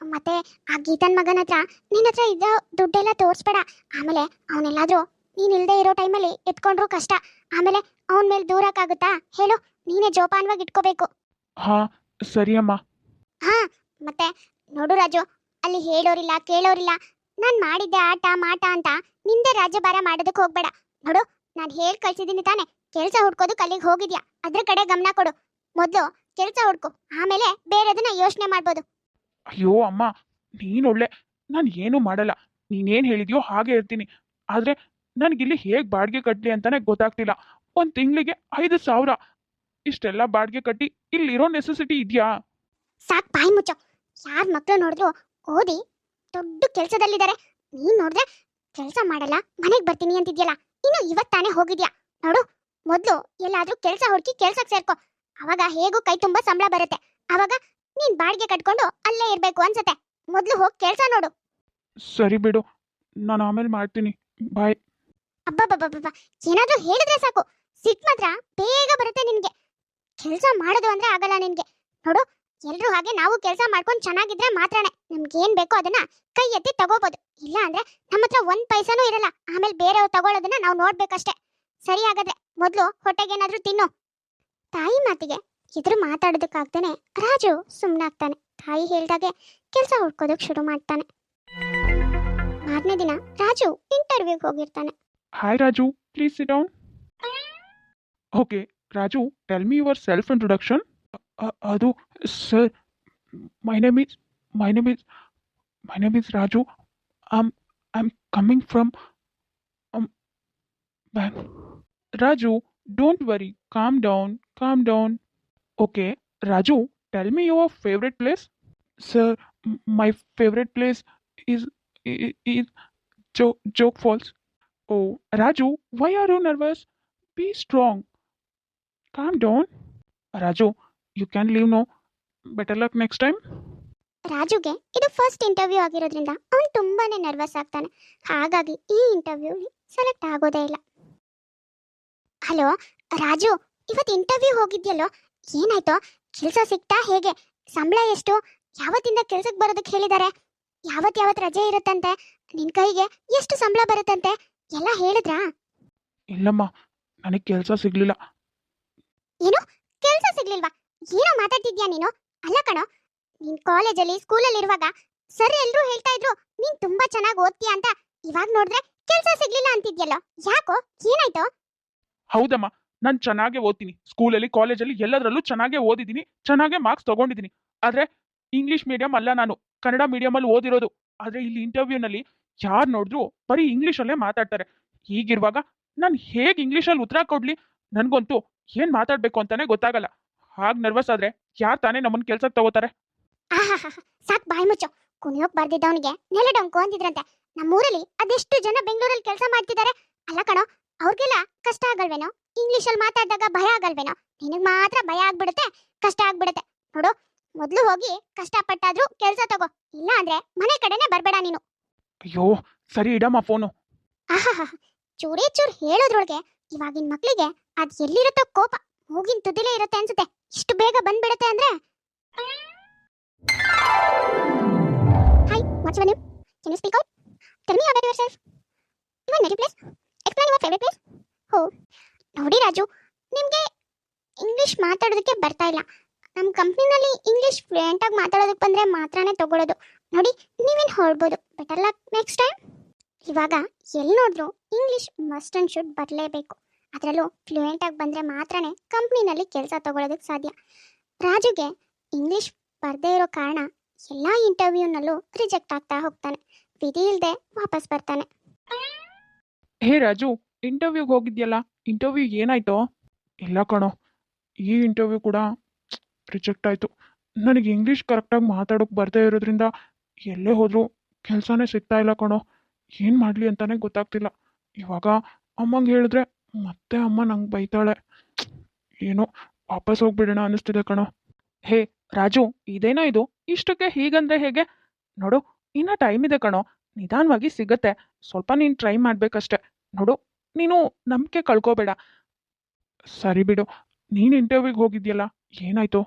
ಮತ್ತೆ ಆ ಗೀತನ್ ಮಗನ ಹತ್ರ ನಿನ್ನ ಹತ್ರ ಇದ್ದ ದುಡ್ಡೆಲ್ಲ ತೋರಿಸ್ಬೇಡ. ಆಮೇಲೆ ಅವನೆಲ್ಲಾದ್ರೂ ನೀನು ಇಲ್ಲದೆ ಇರೋ ಟೈಮಲ್ಲಿ ಎತ್ಕೊಂಡ್ರು ಕಷ್ಟ, ಆಮೇಲೆ ಅವನ ಮೇಲೆ ದೂರಕ್ಕಾಗುತ್ತಾ ಹೇಳು? ನೀನೇ ಜೋಪಾನವಾಗಿ ಇಟ್ಕೋಬೇಕು. ಹಾಂ, ಸರಿ ಅಮ್ಮ. ಹಾ, ಮತ್ತೆ ನೋಡು ರಾಜು, ಅಲ್ಲಿ ಹೇಳೋರಿಲ್ಲ ಕೇಳೋರಿಲ್ಲ, ನಾನು ಮಾಡಿದ್ದೆ ಆಟ ಮಾಟ ಅಂತ ನಿಂದೆ ರಾಜ್ಯಭಾರ ಮಾಡೋದಕ್ಕೆ ಹೋಗ್ಬೇಡ. ನೋಡು, ನಾನು ಹೇಳಿ ಕಳ್ಸಿದ್ದೀನಿ ತಾನೆ, ಕೆಲಸ ಹುಡ್ಕೋದಕ್ಕೆ ಅಲ್ಲಿಗೆ ಹೋಗಿದ್ಯಾ, ಅದ್ರ ಕಡೆ ಗಮನ ಕೊಡು. ಮೊದಲು ಕೆಲಸ ಹುಡ್ಕೊ, ಆಮೇಲೆ ಬೇರೆದನ್ನ ಯೋಚನೆ ಮಾಡ್ಬೋದು. ಅಯ್ಯೋ ಅಮ್ಮ, ನೀನೊಳ್ಳೆ. ನಾನು ಏನೂ ಮಾಡಲ್ಲ, ನೀನೇನು ಹೇಳಿದ್ಯೋ ಹಾಗೆ ಇರ್ತೀನಿ. ಆದರೆ ನನಗಿಲ್ಲಿ ಹೇಗೆ ಬಾಡಿಗೆ ಕಟ್ಟಲಿ ಅಂತಲೇ ಗೊತ್ತಾಗ್ತಿಲ್ಲ. ಒಂದು ತಿಂಗಳಿಗೆ 5,000, ಇಷ್ಟೆಲ್ಲ ಬಾಡಿಗೆ ಕಟ್ಟಿ ಇಲ್ಲಿರೋ ನೆಸೆಸಿಟಿ ಇದೆಯಾ? ಸಾಕ್, ಬಾಯಿ ಮುಚ್ಚೋ. ಯಾರ ಮಕ್ಕಳು ನೋಡಿದ್ರು ಓದಿ ದೊಡ್ಡ ಕೆಲಸದಲ್ಲಿದ್ದಾರೆ, ನೀನ್ ನೋಡಿದ್ರೆ ಕೆಲಸ ಮಾಡಲ್ಲ, ಮನೆಗೆ ಬರ್ತೀನಿ ಅಂತಿದ್ಯಲ್ಲ, ಇನ್ನು ಇವತ್ತಾನೆ ಹೋಗಿದ್ಯಾ? ನೋಡು, ಮೊದಲು ಎಲ್ಲಾದ್ರೂ ಕೆಲಸ ಹುಡುಕಿ ಕೆಲ್ಸಕ್ಕೆ ಸೇರ್ಕೊ. ಅವಾಗ ಹೇಗೂ ಕೈ ತುಂಬಾ ಸಂಬಳ ಬರುತ್ತೆ. ಅವಾಗ ನೀನ್ ಬಾಡಿಗೆ ಕಟ್ಕೊಂಡು ಅಲ್ಲೇ ಇರ್ಬೇಕು ಅನ್ಸತ್ತೆ. ಮೊದಲು ಹೋಗಿ ಕೆಲಸ ನೋಡು. ಸರಿ ಬಿಡು, ನಾನು ಆಮೇಲೆ ಮಾಡ್ತೀನಿ, ಬಾಯ್. ಅಬ್ಬಬ್ಬಬ್ಬಬ್ಬ, ಏನಾದ್ರೂ ಹೇಳಿದ್ರೆ ಸಾಕು, ಸಿಟ್ ಮಾತ್ರ ಬೇಗ ಬರುತ್ತೆ ನಿನ್ಗೆ. ಕೆಲಸ ಮಾಡೋದು ಅಂದ್ರೆ ಆಗಲ್ಲ ನಿನ್ಗೆ. ನೋಡು, ಎಲ್ರು ಹಾಗೆ ನಾವು ಕೆಲಸ ಮಾಡ್ಕೊಂಡು ಚೆನ್ನಾಗಿದ್ರೆ ಮಾತ್ರನೇ ನಮ್ಗೇನ್ ಬೇಕೋ ಅದನ್ನ ಕೈ ಎತ್ತಿ ತಗೋಬಹುದು. ಇಲ್ಲ ಅಂದ್ರೆ ನಮ್ಮ ಹತ್ರ 1 ಪೈಸಾನೂ ಇರಲ್ಲ, ಆಮೇಲೆ ಬೇರೆಯವ್ರು ತಗೊಳ್ಳೋದನ್ನ ನಾವು ನೋಡ್ಬೇಕಷ್ಟೇ. ಸರಿ, ಹಾಗಾದ್ರೆ ಮೊದಲು ಹೊಟ್ಟೆಗೇನಾದ್ರೂ ತಿನ್ನು. ತಾಯಿ ಮಾತಿಗೆ ಎದುರು ಮಾತಾಡೋದಕ್ಕಾಗ್ದೇನೆ ರಾಜು ಸುಮ್ಮನಾಗ್ತಾನೆ. ತಾಯಿ ಹೇಳ್ದಾಗೆ ಕೆಲಸ ಹುಡ್ಕೋದಕ್ಕೆ ಶುರು ಮಾಡ್ತಾನೆ. ಮಾರನೇ ದಿನ ರಾಜು ಇಂಟರ್ವ್ಯೂಗೆ ಹೋಗಿರ್ತಾನೆ. Hi Raju, please sit down. Okay Raju, tell me your self introduction. ಅದು sir, my name is My name is Raju. I'm coming from um, Bang. Raju, don't worry. Calm down. Calm down. Okay, Raju, tell me your favorite place. Sir, my favorite place is is Joke Falls. Oh, Raju, why are you nervous? Be strong. Calm down. Raju, you can leave now. Better luck next time. ರಾಜುಗೆ ಇದು first interview ಆಗಿರೋದ್ರಿಂದ ಅವನು ತುಂಬಾನೇ nervous ಆಗ್ತಾನೆ. ಹಾಗಾಗಿ ಈ interview select ಆಗೋದೇ ಇಲ್ಲ. Hello Raju, ಇವತ್ತು ಇಂಟರ್ವ್ಯೂ ಹೋಗಿದ್ಯಲ್ಲೋ, ಏನಾಯ್ತೋ? ಕೆಲಸ ಸಿಕ್ತಾ? ಹೇಗೆ? ಸಂಬಳ ಎಷ್ಟು? ಯಾವತ್ತಿಂದ ಕೆಲ್ಸಕ್ಕೆ ಬರೋದಕ್ಕೆ ಹೇಳಿದ್ದಾರೆ? ಯಾವತ್ ರಜೆ ಇರುತ್ತಂತೆ? ನಿನ್ ಕೈಗೆ ಎಷ್ಟು ಸಂಬಳ ಬರುತ್ತಂತೆ? ಎಲ್ಲ ಹೇಳಿದ್ರಾ? ಇಲ್ಲಮ್ಮ, ನನಗೆ ಕೆಲಸ ಸಿಗ್ಲಿಲ್ಲ. ಏನು? ಕೆಲ್ಸ ಸಿಗ್ಲಿಲ್ವಾ? ಏನೋ ಮಾತಾಡ್ತಿದ್ಯಾ ನೀನು? ಅಲ್ಲ ಕಣೋ, ನೀನ್ ಕಾಲೇಜಲ್ಲಿ ಸ್ಕೂಲಲ್ಲಿ ಇರುವಾಗ ಸರ್ ಎಲ್ರೂ ಹೇಳ್ತಾ ಇದ್ರು ನೀನ್ ತುಂಬಾ ಚೆನ್ನಾಗಿ ಓದ್ತೀಯ ಅಂತ. ಇವಾಗ ನೋಡಿದ್ರೆ ಕೆಲ್ಸ ಸಿಗ್ಲಿಲ್ಲ ಅಂತಿದ್ಯಲ್ಲ, ಯಾಕೋ? ಏನಾಯ್ತು? ಹೌದಮ್ಮ, ನಾನು ಚೆನ್ನಾಗೇ ಓದ್ತೀನಿ. ಸ್ಕೂಲಲ್ಲಿ, ಕಾಲೇಜಲ್ಲಿ ಎಲ್ಲದರಲ್ಲೂ ಚೆನ್ನಾಗೇ ಓದಿದ್ದೀನಿ, ಚೆನ್ನಾಗೇ ಮಾರ್ಕ್ಸ್ ತಗೊಂಡಿದ್ದೀನಿ. ಆದರೆ ಇಂಗ್ಲಿಷ್ ಮೀಡಿಯಂ ಅಲ್ಲ, ನಾನು ಕನ್ನಡ ಮೀಡಿಯಮಲ್ಲಿ ಓದಿರೋದು. ಆದರೆ ಇಲ್ಲಿ ಇಂಟರ್ವ್ಯೂನಲ್ಲಿ ಯಾರು ನೋಡಿದ್ರು ಬರೀ ಇಂಗ್ಲೀಷಲ್ಲೇ ಮಾತಾಡ್ತಾರೆ. ಹೀಗಿರುವಾಗ ನಾನು ಹೇಗೆ ಇಂಗ್ಲೀಷಲ್ಲಿ ಉತ್ತರ ಕೊಡ್ಲಿ? ನನಗಂತೂ ಏನು ಮಾತಾಡಬೇಕು ಅಂತಾನೆ ಗೊತ್ತಾಗಲ್ಲ. ಹಾಗೆ ನರ್ವಸ್ ಆದರೆ ಯಾರು ತಾನೇ ನಮ್ಮನ್ನು ಕೆಲ್ಸಕ್ಕೆ ತಗೋತಾರೆ? ಆಹಾ, ಸಾಕ್ ಬಾಯ್ ಮುಚ್ಚು. ಕುಣಿಯೋಕ್ ಬರ್ದಿದ್ದವನಿಗೆ ನೆಲ ಡೊಂಕು ಅಂತಿದ್ರಂತೆ. ನಮ್ಮೂರಲ್ಲಿ ಅದೆಷ್ಟು ಜನ ಬೆಂಗಳೂರಲ್ಲಿ ಕೆಲಸ ಮಾಡ್ತಿದ್ದಾರೆ. ಅಲ್ಲ ಕಣೋ, ಅವ್ರಿಗೆಲ್ಲ ಕಷ್ಟ ಆಗಲ್ವೇನೋ? ಇಂಗ್ಲಿಷಲ್ಲಿ ಮಾತಾಡಿದಾಗ ಭಯ ಆಗಲ್ವೇನೋ? ನಿನಗ್ ಮಾತ್ರ ಭಯ ಆಗ್ಬಿಡುತ್ತೆ, ಕಷ್ಟ ಆಗ್ಬಿಡುತ್ತೆ. ನೋಡು, ಮೊದ್ಲು ಹೋಗಿ ಕಷ್ಟಪಟ್ಟಾದ್ರೂ ಕೆಲಸ ತಗೋ, ಇಲ್ಲ ಅಂದ್ರೆ ಮನೆ ಕಡೆನೆ ಬರ್ಬೇಡ ನೀನು. ಅಯ್ಯೋ, ಸರಿ ಇಡಮ್ಮ ಫೋನು. ಆಹಾ, ಚೂರೇ ಚೂರ್ ಹೇಳೋದ್ರೊಳಗೆ ಇವಾಗಿನ ಮಕ್ಳಿಗೆ ಅದ್ ಎಲ್ಲಿರುತ್ತೋ ಕೋಪ ಮೂಗಿನ ತುದಿಲೇ ಇರುತ್ತೆ ಅನ್ಸುತ್ತೆ. ಇಷ್ಟು ಬೇಗ ಬಂದ್ಬಿಡುತ್ತೆ ಅಂದ್ರೆ. Hi, what's your name? Can you speak out? Tell me about yourself. Your native place? Explain your favourite place. ಹೋ, ನೋಡಿ ರಾಜು, ನಿಮ್ಗೆ ಇಂಗ್ಲಿಷ್ ಮಾತಾಡೋದಕ್ಕೆ ಬರ್ತಾ ಇಲ್ಲ. ನಮ್ಮ ಕಂಪ್ನಿನಲ್ಲಿ ಇಂಗ್ಲಿಷ್ ಫ್ಲೂಯೆಂಟ್ ಆಗಿ ಮಾತಾಡೋದಕ್ಕೆ ಬಂದ್ರೆ ಮಾತ್ರನೇ ತಗೊಳ್ಳೋದು. ನೋಡಿ, ನೀವೇನು ಹೊರಡ್ಬೋದು. Better luck next time. ಇವಾಗ ಎಲ್ಲಿ ನೋಡಿದ್ರು ಇಂಗ್ಲಿಷ್ ಮಸ್ಟ್ ಅಂಡ್ ಶುಡ್ ಬರಲೇಬೇಕು. ಅದರಲ್ಲೂ ಫ್ಲೂಯೆಂಟ್ ಆಗಿ ಬಂದರೆ ಮಾತ್ರನೇ ಕಂಪ್ನಿನಲ್ಲಿ ಕೆಲಸ ತಗೊಳ್ಳೋದಕ್ಕೆ ಸಾಧ್ಯ. ರಾಜುಗೆ ಇಂಗ್ಲಿಷ್ ಬರದೇ ಇರೋ ಕಾರಣ ಎಲ್ಲ ಇಂಟರ್ವ್ಯೂನಲ್ಲೂ ರಿಜೆಕ್ಟ್ ಆಗ್ತಾ ಹೋಗ್ತಾನೆ. ವಿಧಿ ಇಲ್ಲದೆ ವಾಪಸ್ ಬರ್ತಾನೆ. ಹೇ ರಾಜು, ಇಂಟರ್ವ್ಯೂಗೆ ಹೋಗಿದ್ಯಲ್ಲ, ಇಂಟರ್ವ್ಯೂ ಏನಾಯ್ತೋ? ಇಲ್ಲ ಕಣೋ, ಈ ಇಂಟರ್ವ್ಯೂ ಕೂಡ ರಿಜೆಕ್ಟ್ ಆಯಿತು. ನನಗೆ ಇಂಗ್ಲೀಷ್ ಕರೆಕ್ಟಾಗಿ ಮಾತಾಡೋಕೆ ಬರದೇ ಇರೋದ್ರಿಂದ ಎಲ್ಲೇ ಹೋದರೂ ಕೆಲಸನೇ ಸಿಗ್ತಾ ಇಲ್ಲ ಕಣೋ. ಏನು ಮಾಡಲಿ ಅಂತಾನೆ ಗೊತ್ತಾಗ್ತಿಲ್ಲ. ಇವಾಗ ಅಮ್ಮಂಗೆ ಹೇಳಿದ್ರೆ ಮತ್ತೆ ಅಮ್ಮ ನಂಗೆ ಬೈತಾಳೆ. ಏನೋ ವಾಪಸ್ ಹೋಗ್ಬಿಡೋಣ ಅನ್ನಿಸ್ತಿದೆ ಕಣೋ. ಹೇ ರಾಜು, ಇದೇನೋ ಇದು? ಇಷ್ಟಕ್ಕೆ ಹೀಗಂದ್ರೆ ಹೇಗೆ? ನೋಡು, ಇನ್ನೂ ಟೈಮ್ ಇದೆ ಕಣೋ, ನಿಧಾನವಾಗಿ ಸಿಗತ್ತೆ. ಸ್ವಲ್ಪ ನೀನು ಟ್ರೈ ಮಾಡಬೇಕಷ್ಟೆ. ನೋಡು, ನೀನು ನಂಬಿಕೆ ಕಳ್ಕೋಬೇಡ. ಸರಿ ಬಿಡು, ನೀನು ಇಂಟರ್ವ್ಯೂಗೆ ಹೋಗಿದ್ಯಲ್ಲ, ಏನಾಯ್ತು?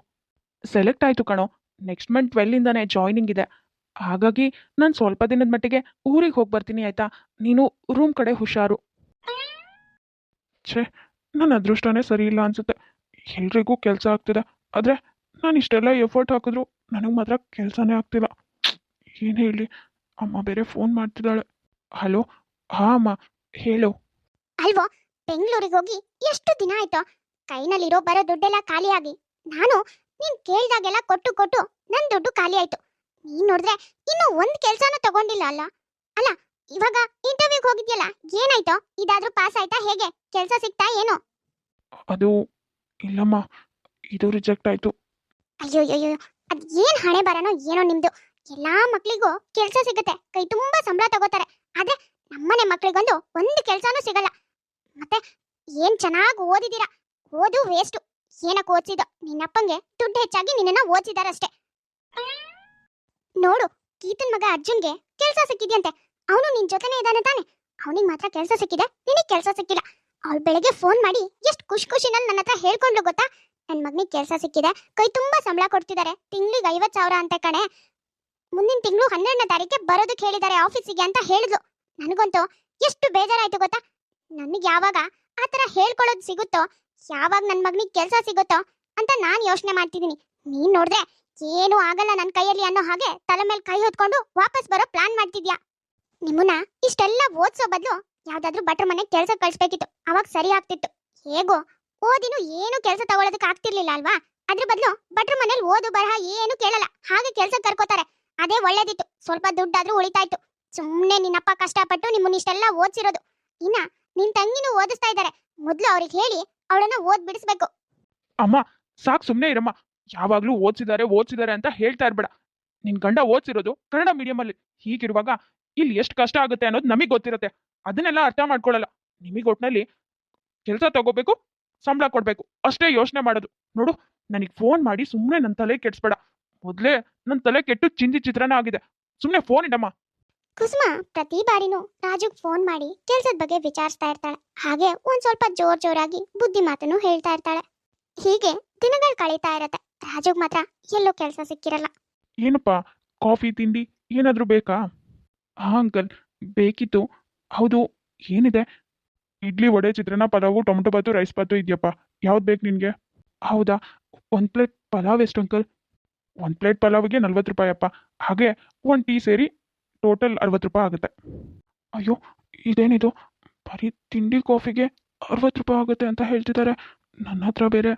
ಸೆಲೆಕ್ಟ್ ಆಯಿತು ಕಣೋ. ನೆಕ್ಸ್ಟ್ ಮಂತ್ 12ಇಂದನೇ ಜಾಯ್ನಿಂಗ್ ಇದೆ. ಹಾಗಾಗಿ ನಾನು ಸ್ವಲ್ಪ ದಿನದ ಮಟ್ಟಿಗೆ ಊರಿಗೆ ಹೋಗಿ ಬರ್ತೀನಿ, ಆಯಿತಾ? ನೀನು ರೂಮ್ ಕಡೆ ಹುಷಾರು. ಛೇ, ನನ್ನ ಅದೃಷ್ಟನೇ ಸರಿ ಇಲ್ಲ ಅನಿಸುತ್ತೆ. ಎಲ್ರಿಗೂ ಕೆಲಸ ಆಗ್ತಿದೆ, ಆದರೆ ನಾನು ಇಷ್ಟೆಲ್ಲ ಎಫರ್ಟ್ ಹಾಕಿದ್ರು ನನಗೆ ಮಾತ್ರ ಕೆಲಸನೇ ಆಗ್ತಿಲ್ಲ. ಏನು ಹೇಳಿ? ಅಮ್ಮ ಬೇರೆ ಫೋನ್ ಮಾಡ್ತಿದ್ದಾಳೆ. ಹಲೋ, ಹಾಂ ಅಮ್ಮ, ಹೇಳು. ಅಲ್ವೋ, ಬೆಂಗಳೂರಿಗೆ ಹೋಗಿ ಎಷ್ಟು ದಿನ ಆಯ್ತೋ? ಕೈನಲ್ಲಿರೋ ಬರೋ ದುಡ್ಡೆಲ್ಲ ಖಾಲಿಯಾಗಿ ನಾನು ನೀನ್ ಕೇಳ್ದಾಗೆಲ್ಲ ಕೊಟ್ಟು ಕೊಟ್ಟು ನನ್ನ ದುಡ್ಡು ಖಾಲಿ ಆಯ್ತು. ನೀನ್ ನೋಡಿದ್ರೆ ಇನ್ನು ಒಂದು ಕೆಲಸನೂ ತಗೊಂಡಿಲ್ಲ ಅಲ್ಲ. ಅಲ್ಲ, ಇವಾಗ ಇಂಟರ್ವ್ಯೂಗೆ ಹೋಗಿದ್ಯಲ್ಲ, ಏನಾಯ್ತೋ? ಇದಾದ್ರೂ ಪಾಸ್ ಆಯ್ತಾ? ಹೇಗೆ ಕೆಲಸ ಸಿಗ್ತಾ ಏನೋ? ಅದು ಇಲ್ಲಮ್ಮ, ಇದು ರಿಜೆಕ್ಟ್ ಆಯಿತು. ಅಯ್ಯೋ ಅಯ್ಯೋ, ಅದ್ ಏನ್ ಹಣೆ ಬರನೋ ಏನೋ ನಿಮ್ದು. ಎಲ್ಲಾ ಮಕ್ಳಿಗೂ ಕೆಲಸ ಸಿಗುತ್ತೆ, ಕೈ ತುಂಬಾ ಸಂಬಳ ತಗೋತಾರೆ. ಆದ್ರೆ ನಮ್ಮನೆ ಮಕ್ಳಿಗೊಂದು ಒಂದು ಕೆಲಸನೂ ಸಿಗಲ್ಲ. ಮತ್ತೆ ಏನ್ ಚೆನ್ನಾಗಿ ಓದಿದೀರಾ, ಓದು ವೇಸ್ಟು. ಏನಕ್ಕೆ ಓದಿಸಿದೋ? ನಿನ್ನಪ್ಪಂಗೆ ದುಡ್ಡು ಹೆಚ್ಚಾಗಿ ನಿನ್ನನ್ನ ಓದಿಸಿದಾರಷ್ಟೇ. ನೋಡು, ಕೀತನ್ ಮಗ ಅರ್ಜುನ್ಗೆ ಕೆಲಸ ಸಿಕ್ಕಿದ್ಯಂತೆ. ಅವನು ನಿನ್ ಜೊತೆನೇ ಇದ್ದಾನೆ ತಾನೆ? ಅವನಿಗೆ ಮಾತ್ರ ಕೆಲಸ ಸಿಕ್ಕಿದೆ, ನಿನಗೆ ಕೆಲಸ ಸಿಕ್ಕಿಲ್ಲ. ಅವಳು ಬೆಳಗ್ಗೆ ಫೋನ್ ಮಾಡಿ ಎಷ್ಟು ಖುಷಿನಲ್ಲಿ ನನ್ನ ಹತ್ರ ಹೇಳ್ಕೊಂಡ್ಲು ಗೊತ್ತಾ? ನನ್ನ ಮಗನಿಗೆ ಕೆಲಸ ಸಿಕ್ಕಿದೆ, ಕೈ ತುಂಬಾ ಸಂಬಳ ಕೊಡ್ತಿದ್ದಾರೆ, ತಿಂಗಳಿಗೆ 50,000 ಅಂತೆ ಕಣೆ. ಮುಂದಿನ ತಿಂಗಳು 12ನೇ ತಾರೀಕೆ ಬರೋದಕ್ಕೆ ಹೇಳಿದ್ದಾರೆ ಆಫೀಸಿಗೆ ಅಂತ ಹೇಳಿದ್ಲು. ನನಗಂತೂ ಎಷ್ಟು ಬೇಜಾರಾಯ್ತು ಗೊತ್ತಾ? ನನಗೆ ಯಾವಾಗ ಆ ಥರ ಹೇಳ್ಕೊಳ್ಳೋದು ಸಿಗುತ್ತೋ, ಯಾವಾಗ ನನ್ನ ಮಗನಿಗೆ ಕೆಲಸ ಸಿಗುತ್ತೋ ಅಂತ ನಾನು ಯೋಚನೆ ಮಾಡ್ತಿದ್ದೀನಿ. ನೀನ್ ನೋಡಿದ್ರೆ ಏನೂ ಆಗಲ್ಲ ನನ್ನ ಕೈಯಲ್ಲಿ ಅನ್ನೋ ಹಾಗೆ ತಲೆ ಮೇಲೆ ಕೈ ಹೊತ್ಕೊಂಡು ವಾಪಸ್ ಬರೋ ಪ್ಲಾನ್ ಮಾಡ್ತಿದ್ಯಾ. ನಿಮ್ಮನ್ನ ಇಷ್ಟೆಲ್ಲ ಓದಿಸೋ ಬದಲು ಯಾವ್ದಾದ್ರು ಭಟ್ರ ಮನೆಗೆ ಕೆಲಸ ಕಳಿಸ್ಬೇಕಿತ್ತು, ಅವಾಗ ಸರಿ ಆಗ್ತಿತ್ತು. ಹೇಗೋ ಓದಿನೂ ಏನು ಕೆಲಸ ತಗೊಳ್ಳೋದಕ್ಕೆ ಆಗ್ತಿರ್ಲಿಲ್ಲ ಅಲ್ವಾ? ಅದ್ರ ಬದಲು ಭಟ್ರ ಮನೇಲಿ ಓದು ಬರಹ ಏನು ಕೇಳಲ್ಲ, ಹಾಗೆ ಕೆಲಸ ಕರ್ಕೋತಾರೆ. ಅದೇ ಒಳ್ಳೇದಿತ್ತು, ಸ್ವಲ್ಪ ದುಡ್ಡಾದ್ರೂ ಉಳಿತಾಯ್ತು. ಸುಮ್ಮನೆ ನಿನ್ನಪ್ಪ ಕಷ್ಟಪಟ್ಟು ನಿಮ್ಮನ್ನಿಷ್ಟೆಲ್ಲ ಓದಿಸಿರೋದು. ಇನ್ನ ನಿನ್ ತಂಗಿನೂ ಓದಿಸ್ತಾ ಇದ್ದಾರೆ. ಮೊದ್ಲು ಅವ್ರಿಗೆ ಹೇಳಿ ಅವಳನ್ನ ಓದ್ ಬಿಡಿಸ್ಬೇಕು. ಅಮ್ಮ ಸಾಕು ಸುಮ್ಮನೆ ಇರಮ್ಮ. ಯಾವಾಗ್ಲೂ ಓದ್ಸಿದ್ದಾರೆ ಅಂತ ಹೇಳ್ತಾ ಇರ್ಬೇಡ. ನಿನ್ ಗಂಡ ಓದ್ಸಿರೋದು ಕನ್ನಡ ಮೀಡಿಯಮಲ್ಲಿ. ಹೀಗಿರುವಾಗ ಇಲ್ಲಿ ಎಷ್ಟು ಕಷ್ಟ ಆಗುತ್ತೆ ಅನ್ನೋದು ನಮಗೆ ಗೊತ್ತಿರುತ್ತೆ. ಅದನ್ನೆಲ್ಲ ಅರ್ಥ ಮಾಡ್ಕೊಳ್ಳಲ್ಲ. ನಿಮಗೆ ಒಟ್ನಲ್ಲಿ ಕೆಲಸ ತಗೋಬೇಕು, ಸಂಬಳ ಕೊಡ್ಬೇಕು ಅಷ್ಟೇ ಯೋಚನೆ ಮಾಡೋದು. ನೋಡು, ನನಗೆ ಫೋನ್ ಮಾಡಿ ಸುಮ್ಮನೆ ನನ್ನ ತಲೆ ಕೆಡಿಸ್ಬೇಡ. ಮೊದಲೇ ನನ್ನ ತಲೆ ಕೆಟ್ಟು ಚಿಂದಿ ಚಿತ್ರಣ ಆಗಿದೆ. ಸುಮ್ಮನೆ ಫೋನ್ ಇಡಮ್ಮ. ಕುಸುಮ ಪ್ರತಿ ಬಾರಿನೂ ರಾಜುಗ್ ಫೋನ್ ಮಾಡಿ ಕೆಲ್ಸದ ಬಗ್ಗೆ ವಿಚಾರಿಸ್ತಾ ಇರ್ತಾಳೆ. ಹಾಗೆ ಒಂದ್ ಸ್ವಲ್ಪ ಜೋರಾಗಿ ಬುದ್ಧಿ ಮಾತನ್ನು ಹೇಳ್ತಾ ಇರ್ತಾಳೆ. ಹೀಗೆ ದಿನಗಳು ಕಳೀತಾ ಇರತ್ತೆ. ರಾಜುಗ್ ಮಾತ್ರ ಎಲ್ಲೂ ಕೆಲಸ ಸಿಕ್ಕಿರಲ್ಲ. ಏನಪ್ಪ, ಕಾಫಿ ತಿಂಡಿ ಏನಾದರೂ ಬೇಕಾ? ಹಾಂ ಅಂಕಲ್, ಬೇಕಿತ್ತು. ಹೌದು, ಏನಿದೆ? ಇಡ್ಲಿ, ವಡೆ, ಚಿತ್ರಾನ್ನ, ಪಲಾವು, ಟೊಮೊಟೊ ಬಾತು, ರೈಸ್ ಬಾತು ಇದೆಯಪ್ಪ. ಯಾವ್ದು ಬೇಕು ನಿನಗೆ? ಹೌದಾ, ಒಂದು ಪ್ಲೇಟ್ ಪಲಾವ್ ಎಷ್ಟು ಅಂಕಲ್? ಒಂದು ಪ್ಲೇಟ್ ಪಲಾವಿಗೆ 40 ರೂಪಾಯಿ ಅಪ್ಪ. ಹಾಗೆ ಒಂದು ಟೀ ಸೇರಿ ಟೋಟಲ್ 60 ರೂಪಾಯಿ ಆಗುತ್ತೆ. ಅಯ್ಯೋ, ಇದೇನಿದು? ಬರೀ ತಿಂಡಿ ಕಾಫಿಗೆ 60 ರೂಪಾಯಿ ಆಗುತ್ತೆ ಅಂತ ಹೇಳ್ತಿದ್ದಾರೆ. ನನ್ನ ಹತ್ರ ಬೇರೆ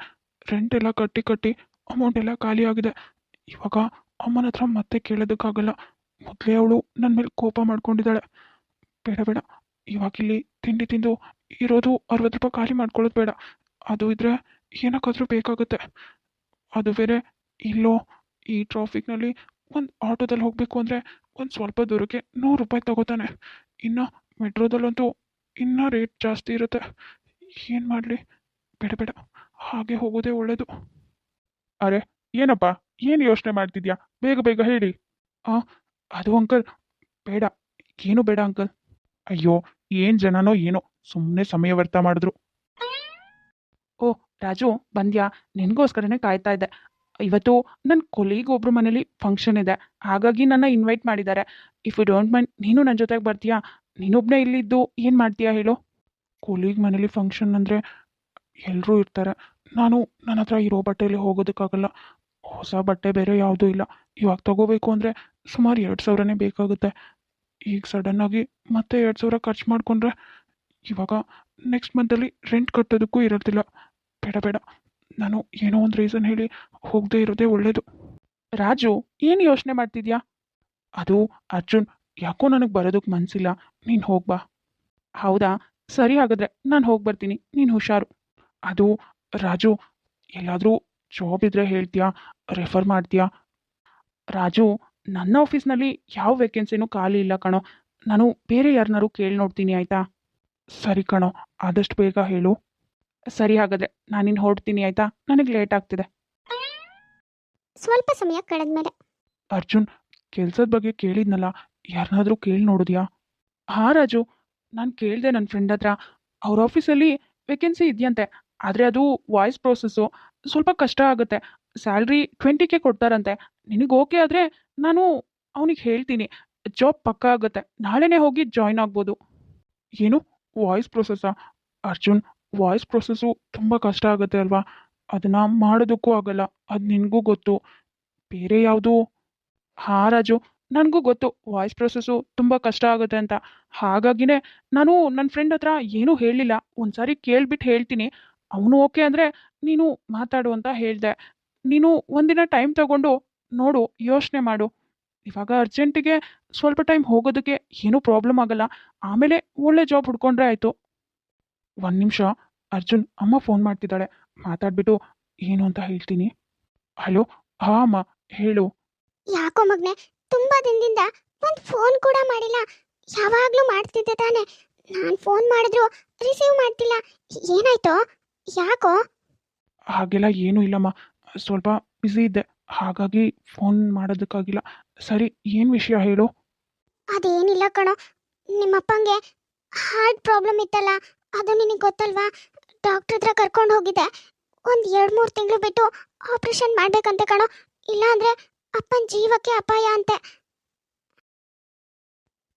ರೆಂಟ್ ಎಲ್ಲ ಕಟ್ಟಿ ಅಮೌಂಟ್ ಎಲ್ಲ ಖಾಲಿ ಆಗಿದೆ. ಇವಾಗ ಅಮ್ಮನ ಹತ್ರ ಮತ್ತೆ ಕೇಳೋದಕ್ಕಾಗಲ್ಲ. ಮೊದಲೇ ಅವಳು ನನ್ನ ಮೇಲೆ ಕೋಪ ಮಾಡ್ಕೊಂಡಿದ್ದಾಳೆ. ಬೇಡ, ಇವಾಗ ಇಲ್ಲಿ ತಿಂಡಿ ತಿಂದು ಇರೋದು 60 ರೂಪಾಯಿ ಖಾಲಿ ಮಾಡ್ಕೊಳ್ಳೋದು ಬೇಡ. ಅದು ಇದ್ರೆ ಏನಕ್ಕಾದ್ರೂ ಬೇಕಾಗುತ್ತೆ. ಅದು ಬೇರೆ ಇಲ್ಲೋ ಈ ಟ್ರಾಫಿಕ್ನಲ್ಲಿ ಒಂದು ಆಟೋದಲ್ಲಿ ಹೋಗಬೇಕು ಅಂದರೆ ಒಂದು ಸ್ವಲ್ಪ ದೂರಕ್ಕೆ 100 ರೂಪಾಯಿ ತಗೋತಾನೆ. ಇನ್ನು ಮೆಟ್ರೋದಲ್ಲಂತೂ ಇನ್ನೂ ರೇಟ್ ಜಾಸ್ತಿ ಇರುತ್ತೆ. ಏನು ಮಾಡಲಿ? ಬೇಡ, ಹಾಗೆ ಹೋಗೋದೇ ಒಳ್ಳೆಯದು. ಅರೆ, ಏನಪ್ಪ, ಏನು ಯೋಚನೆ ಮಾಡ್ತಿದ್ಯಾ? ಬೇಗ ಹೇಳಿ. ಅದು ಅಂಕಲ್, ಬೇಡ, ಏನು ಬೇಡ ಅಂಕಲ್. ಅಯ್ಯೋ, ಏನು ಜನನೋ ಏನೋ, ಸುಮ್ಮನೆ ಸಮಯ ವ್ಯರ್ಥ ಮಾಡಿದ್ರು. ಓ ರಾಜು, ಬಂದ್ಯಾ? ನಿನಗೋಸ್ಕರನೇ ಕಾಯ್ತಾ ಇದ್ದೆ. ಇವತ್ತು ನನ್ನ ಕೊಲೀಗ್ ಒಬ್ರು ಮನೇಲಿ ಫಂಕ್ಷನ್ ಇದೆ, ಹಾಗಾಗಿ ನನ್ನ ಇನ್ವೈಟ್ ಮಾಡಿದ್ದಾರೆ. ಇಫ್ ಯು ಡೋಂಟ್ ಮೈಂಡ್, ನೀನು ನನ್ನ ಜೊತೆಗೆ ಬರ್ತೀಯಾ? ನೀನೊಬ್ಬನೇ ಇಲ್ಲಿದ್ದು ಏನು ಮಾಡ್ತೀಯಾ ಹೇಳು? ಕೊಲೀಗ್ ಮನೇಲಿ ಫಂಕ್ಷನ್ ಅಂದರೆ ಎಲ್ಲರೂ ಇರ್ತಾರೆ. ನನ್ನ ಹತ್ರ ಇರೋ ಬಟ್ಟೆಯಲ್ಲಿ ಹೋಗೋದಕ್ಕಾಗಲ್ಲ. ಹೊಸ ಬಟ್ಟೆ ಬೇರೆ ಯಾವುದೂ ಇಲ್ಲ. ಇವಾಗ ತಗೋಬೇಕು ಅಂದರೆ ಸುಮಾರು 2,000ನೇ ಬೇಕಾಗುತ್ತೆ. ಈಗ ಸಡನ್ನಾಗಿ ಮತ್ತೆ 2,000 ಖರ್ಚು ಮಾಡಿಕೊಂಡ್ರೆ ಇವಾಗ ನೆಕ್ಸ್ಟ್ ಮಂತಲ್ಲಿ ರೆಂಟ್ ಕಟ್ಟೋದಕ್ಕೂ ಇರೋದಿಲ್ಲ. ಬೇಡ, ನಾನು ಏನೋ ಒಂದು ರೀಸನ್ ಹೇಳಿ ಹೋಗದೆ ಇರೋದೇ ಒಳ್ಳೇದು. ರಾಜು, ಏನು ಯೋಚನೆ ಮಾಡ್ತಿದ್ಯಾ? ಅದು ಅರ್ಜುನ್, ಯಾಕೋ ನನಗೆ ಬರೋದಕ್ಕೆ ಮನಸ್ಸಿಲ್ಲ, ನೀನು ಹೋಗ್ಬಾ. ಹೌದಾ, ಸರಿ, ಹಾಗಾದ್ರೆ ನಾನು ಹೋಗಿ ಬರ್ತೀನಿ, ನೀನು ಹುಷಾರು. ಅದು ರಾಜು, ಎಲ್ಲಾದರೂ ಜಾಬ್ ಇದ್ರೆ ಹೇಳ್ತೀಯಾ? ರೆಫರ್ ಮಾಡ್ತೀಯಾ? ರಾಜು, ನನ್ನ ಆಫೀಸ್ನಲ್ಲಿ ಯಾವ ವೇಕೆನ್ಸಿನೂ ಖಾಲಿ ಇಲ್ಲ ಕಣೋ. ನಾನು ಬೇರೆ ಯಾರನ್ನಾರು ಕೇಳಿ ನೋಡ್ತೀನಿ, ಆಯಿತಾ? ಸರಿ ಕಣೋ, ಆದಷ್ಟು ಬೇಗ ಹೇಳು. ಸರಿ, ಹಾಗಾದರೆ ನಾನಿನ್ನು ಹೊರಡ್ತೀನಿ, ಆಯಿತಾ? ನನಗೆ ಲೇಟ್ ಆಗ್ತಿದೆ. ಸ್ವಲ್ಪ ಸಮಯ ಕಳೆದ್ಮೇಲೆ ಅರ್ಜುನ್, ಕೆಲಸದ ಬಗ್ಗೆ ಕೇಳಿದ್ನಲ್ಲ, ಯಾರನ್ನಾದರೂ ಕೇಳಿ ನೋಡಿದ್ಯಾ? ಹಾಂ ರಾಜು, ನಾನು ಕೇಳಿದೆ ನನ್ನ ಫ್ರೆಂಡ್ ಹತ್ರ. ಅವ್ರ ಆಫೀಸಲ್ಲಿ ವೇಕೆನ್ಸಿ ಇದೆಯಂತೆ, ಆದರೆ ಅದು ವಾಯ್ಸ್ ಪ್ರೋಸೆಸ್ಸು, ಸ್ವಲ್ಪ ಕಷ್ಟ ಆಗುತ್ತೆ. ಸ್ಯಾಲ್ರಿ 20K ಕೊಡ್ತಾರಂತೆ. ನಿನಗೆ ಓಕೆ ಆದರೆ ನಾನು ಅವನಿಗೆ ಹೇಳ್ತೀನಿ, ಜಾಬ್ ಪಕ್ಕಾ ಆಗುತ್ತೆ. ನಾಳೆನೇ ಹೋಗಿ ಜಾಯ್ನ್ ಆಗ್ಬೋದು. ಏನು, ವಾಯ್ಸ್ ಪ್ರೊಸೆಸ್ಸಾ? ಅರ್ಜುನ್, ವಾಯ್ಸ್ ಪ್ರೊಸೆಸ್ಸು ತುಂಬ ಕಷ್ಟ ಆಗುತ್ತೆ ಅಲ್ವಾ? ಅದನ್ನು ಮಾಡೋದಕ್ಕೂ ಆಗಲ್ಲ, ಅದು ನಿನಗೂ ಗೊತ್ತು. ಬೇರೆ ಯಾವುದು? ಹಾಂ ರಾಜು, ನನಗೂ ಗೊತ್ತು ವಾಯ್ಸ್ ಪ್ರೊಸೆಸ್ಸು ತುಂಬ ಕಷ್ಟ ಆಗುತ್ತೆ ಅಂತ. ಹಾಗಾಗಿನೇ ನಾನು ನನ್ನ ಫ್ರೆಂಡ್ ಹತ್ರ ಏನೂ ಹೇಳಲಿಲ್ಲ. ಒಂದು ಸಾರಿ ಕೇಳ್ಬಿಟ್ಟು ಹೇಳ್ತೀನಿ, ಅವನು ಓಕೆ ಅಂದರೆ ನೀನು ಮಾತಾಡು ಅಂತ ಹೇಳಿದೆ. ನೀನು ಒಂದಿನ ಟೈಮ್ ತಗೊಂಡು ನೋಡು, ಯೋಚನೆ ಮಾಡು. ಇವಾಗ ಅರ್ಜೆಂಟಿಗೆ ಸ್ವಲ್ಪ ಟೈಮ್ ಹೋಗೋದಕ್ಕೆ ಏನೂ ಪ್ರಾಬ್ಲಮ್ ಆಗಲ್ಲ. ಆಮೇಲೆ ಒಳ್ಳೆ ಜಾಬ್ ಹುಡ್ಕೊಂಡ್ರೆ ಆಯಿತು. ಒಂದು ನಿಮಿಷ ಅರ್ಜುನ್, ಅಮ್ಮ ಫೋನ್ ಮಾಡ್ತಿದ್ದಾಳೆ, ಮಾತಾಡ್ಬಿಟ್ಟು ಏನು ಅಂತ ಹೇಳ್ತೀನಿ. ಹಲೋ, ಹಾಂ ಅಮ್ಮ, ಹೇಳು. ಯಾಕೋ ಮಗ್ನೆ, ತುಂಬಾ ದಿನದಿಂದ ಒಂದು ಫೋನ್ ಕೂಡ ಮಾಡಿಲ್ಲ. ಯಾವಾಗ್ಲೂ ಮಾಡ್ತಿದ್ದೆ ತಾನೆ. ನಾನು ಫೋನ್ ಮಾಡಿದ್ರು ರಿಸೀವ್ ಮಾಡ್ತಿಲ್ಲ. ಏನಾಯ್ತೋ? ಯಾಕೋ? ಹಾಗೆಲ್ಲ ಏನೂ ಇಲ್ಲಮ್ಮ, ಸ್ವಲ್ಪ ಬ್ಯುಸಿ ಇದ್ದೆ, ಹಾಗಾಗಿ ಫೋನ್ ಮಾಡೋದಕ್ಕಾಗಿಲ್ಲ. ಸರಿ, ಏನು ವಿಷಯ ಹೇಳು. ಅದೇನಿಲ್ಲ ಕಣೋ, ನಿಮ್ಮಪ್ಪಂಗೆ ಹಾರ್ಟ್ ಪ್ರಾಬ್ಲಮ್ ಇತ್ತಲ್ಲ, ಅದು ನಿನಗೆ ಗೊತ್ತಲ್ವಾ? ಡಾಕ್ಟರ್ ಹತ್ರ ಕರ್ಕೊಂಡು ಹೋಗಿದ್ದೆ. ಒಂದು 2-3 ತಿಂಗಳು ಬಿಟ್ಟು ಆಪರೇಷನ್ ಮಾಡ್ಬೇಕಂತೆ ಕಣೋ, ಇಲ್ಲಾಂದ್ರೆ ಅಪ್ಪನ ಜೀವಕ್ಕೆ ಅಪಾಯ ಅಂತೆ.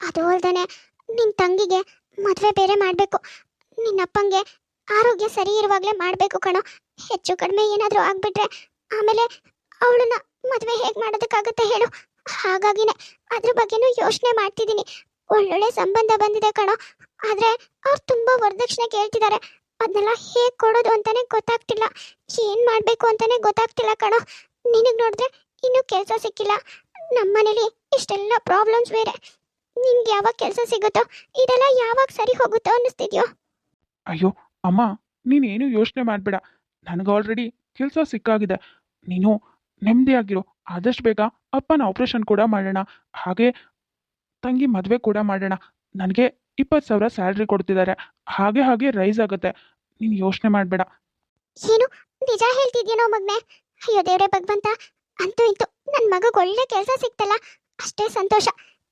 ಅದು ಅಲ್ದೇನೆ ನಿನ್ನ ತಂಗಿಗೆ ಮದುವೆ ಬೇರೆ ಮಾಡಬೇಕು. ನಿನ್ನಪ್ಪಂಗೆ ಆರೋಗ್ಯ ಸರಿ ಇರುವಾಗಲೇ ಮಾಡಬೇಕು ಕಣೋ. ಹೆಚ್ಚು ಕಡಿಮೆ ಏನಾದರೂ ಆಗ್ಬಿಟ್ರೆ ಆಮೇಲೆ ಅವಳನ್ನ ಮದುವೆ ಹೇಗೆ ಮಾಡೋದಕ್ಕಾಗುತ್ತೆ ಹೇಳು? ಹಾಗಾಗಿನೇ ಅದ್ರ ಬಗ್ಗೆನೂ ಯೋಚನೆ ಮಾಡ್ತಿದ್ದೀನಿ. ಒಳ್ಳೊಳ್ಳೆ ಸಂಬಂಧ ಬಂದಿದೆ ಕಣೋ, ಆದರೆ ಅವ್ರು ತುಂಬ ವರದಕ್ಷಿಣೆ ಕೇಳ್ತಿದ್ದಾರೆ. ಅದನ್ನೆಲ್ಲ ಹೇಗೆ ಕೊಡೋದು ಅಂತಾನೆ ಗೊತ್ತಾಗ್ತಿಲ್ಲ. ಏನು ಮಾಡಬೇಕು ಅಂತಾನೆ ಗೊತ್ತಾಗ್ತಿಲ್ಲ ಕಣೋ. ನಿನಗೆ ನೋಡಿದ್ರೆ ಇನ್ನೂ ಕೆಲಸ ಸಿಕ್ಕಿಲ್ಲ, ನಮ್ಮನೇಲಿ ಇಷ್ಟೆಲ್ಲ ಪ್ರಾಬ್ಲಮ್ಸ್ ಬೇರೆ. ನಿನ್ಗೆ ಯಾವಾಗ ಕೆಲಸ ಸಿಗುತ್ತೋ, ಇದೆಲ್ಲ ಯಾವಾಗ ಸರಿ ಹೋಗುತ್ತೋ ಅನ್ನಿಸ್ತಿದ್ಯೋ? ಅಯ್ಯೋ ಅಮ್ಮ, ನೀನೇನು ಯೋಚನೆ ಮಾಡಬೇಡ. ನನಗೆ ಆಲ್ರೆಡಿ ಕೆಲಸ ಸಿಕ್ಕಾಗಿದೆ. ನೀನು ನೆಮ್ಮದಿಯಾಗಿರು. ಆದಷ್ಟು ಬೇಗ ಅಪ್ಪನ ಆಪ್ರೇಷನ್ ಕೂಡ ಮಾಡೋಣ. ಹಾಗೆ ತಂಗಿ ಮದುವೆ ಕೂಡ ಮಾಡೋಣ. ನನಗೆ 20,000 ಸ್ಯಾಲ್ರಿ ಕೊಡ್ತಿದ್ದಾರೆ. ಹಾಗೆ ಹಾಗೆ ರೈಸ್ ಆಗುತ್ತೆ. ನೀನು ಯೋಚನೆ ಮಾಡಬೇಡ. ಏನು ನಿಜ ಹೇಳ್ತಿದ್ಯೇನೋ ಮಗ್ನೆ? ಅಯ್ಯೋ ದೇವ್ರೆ ಭಗವಂತ, ಅಂತೂ ಇಂತೂ ನನ್ನ ಮಗಗೆ ಒಳ್ಳೆ ಕೆಲಸ ಸಿಕ್ತಲ್ಲ, ಅಷ್ಟೇ ಸಂತೋಷ.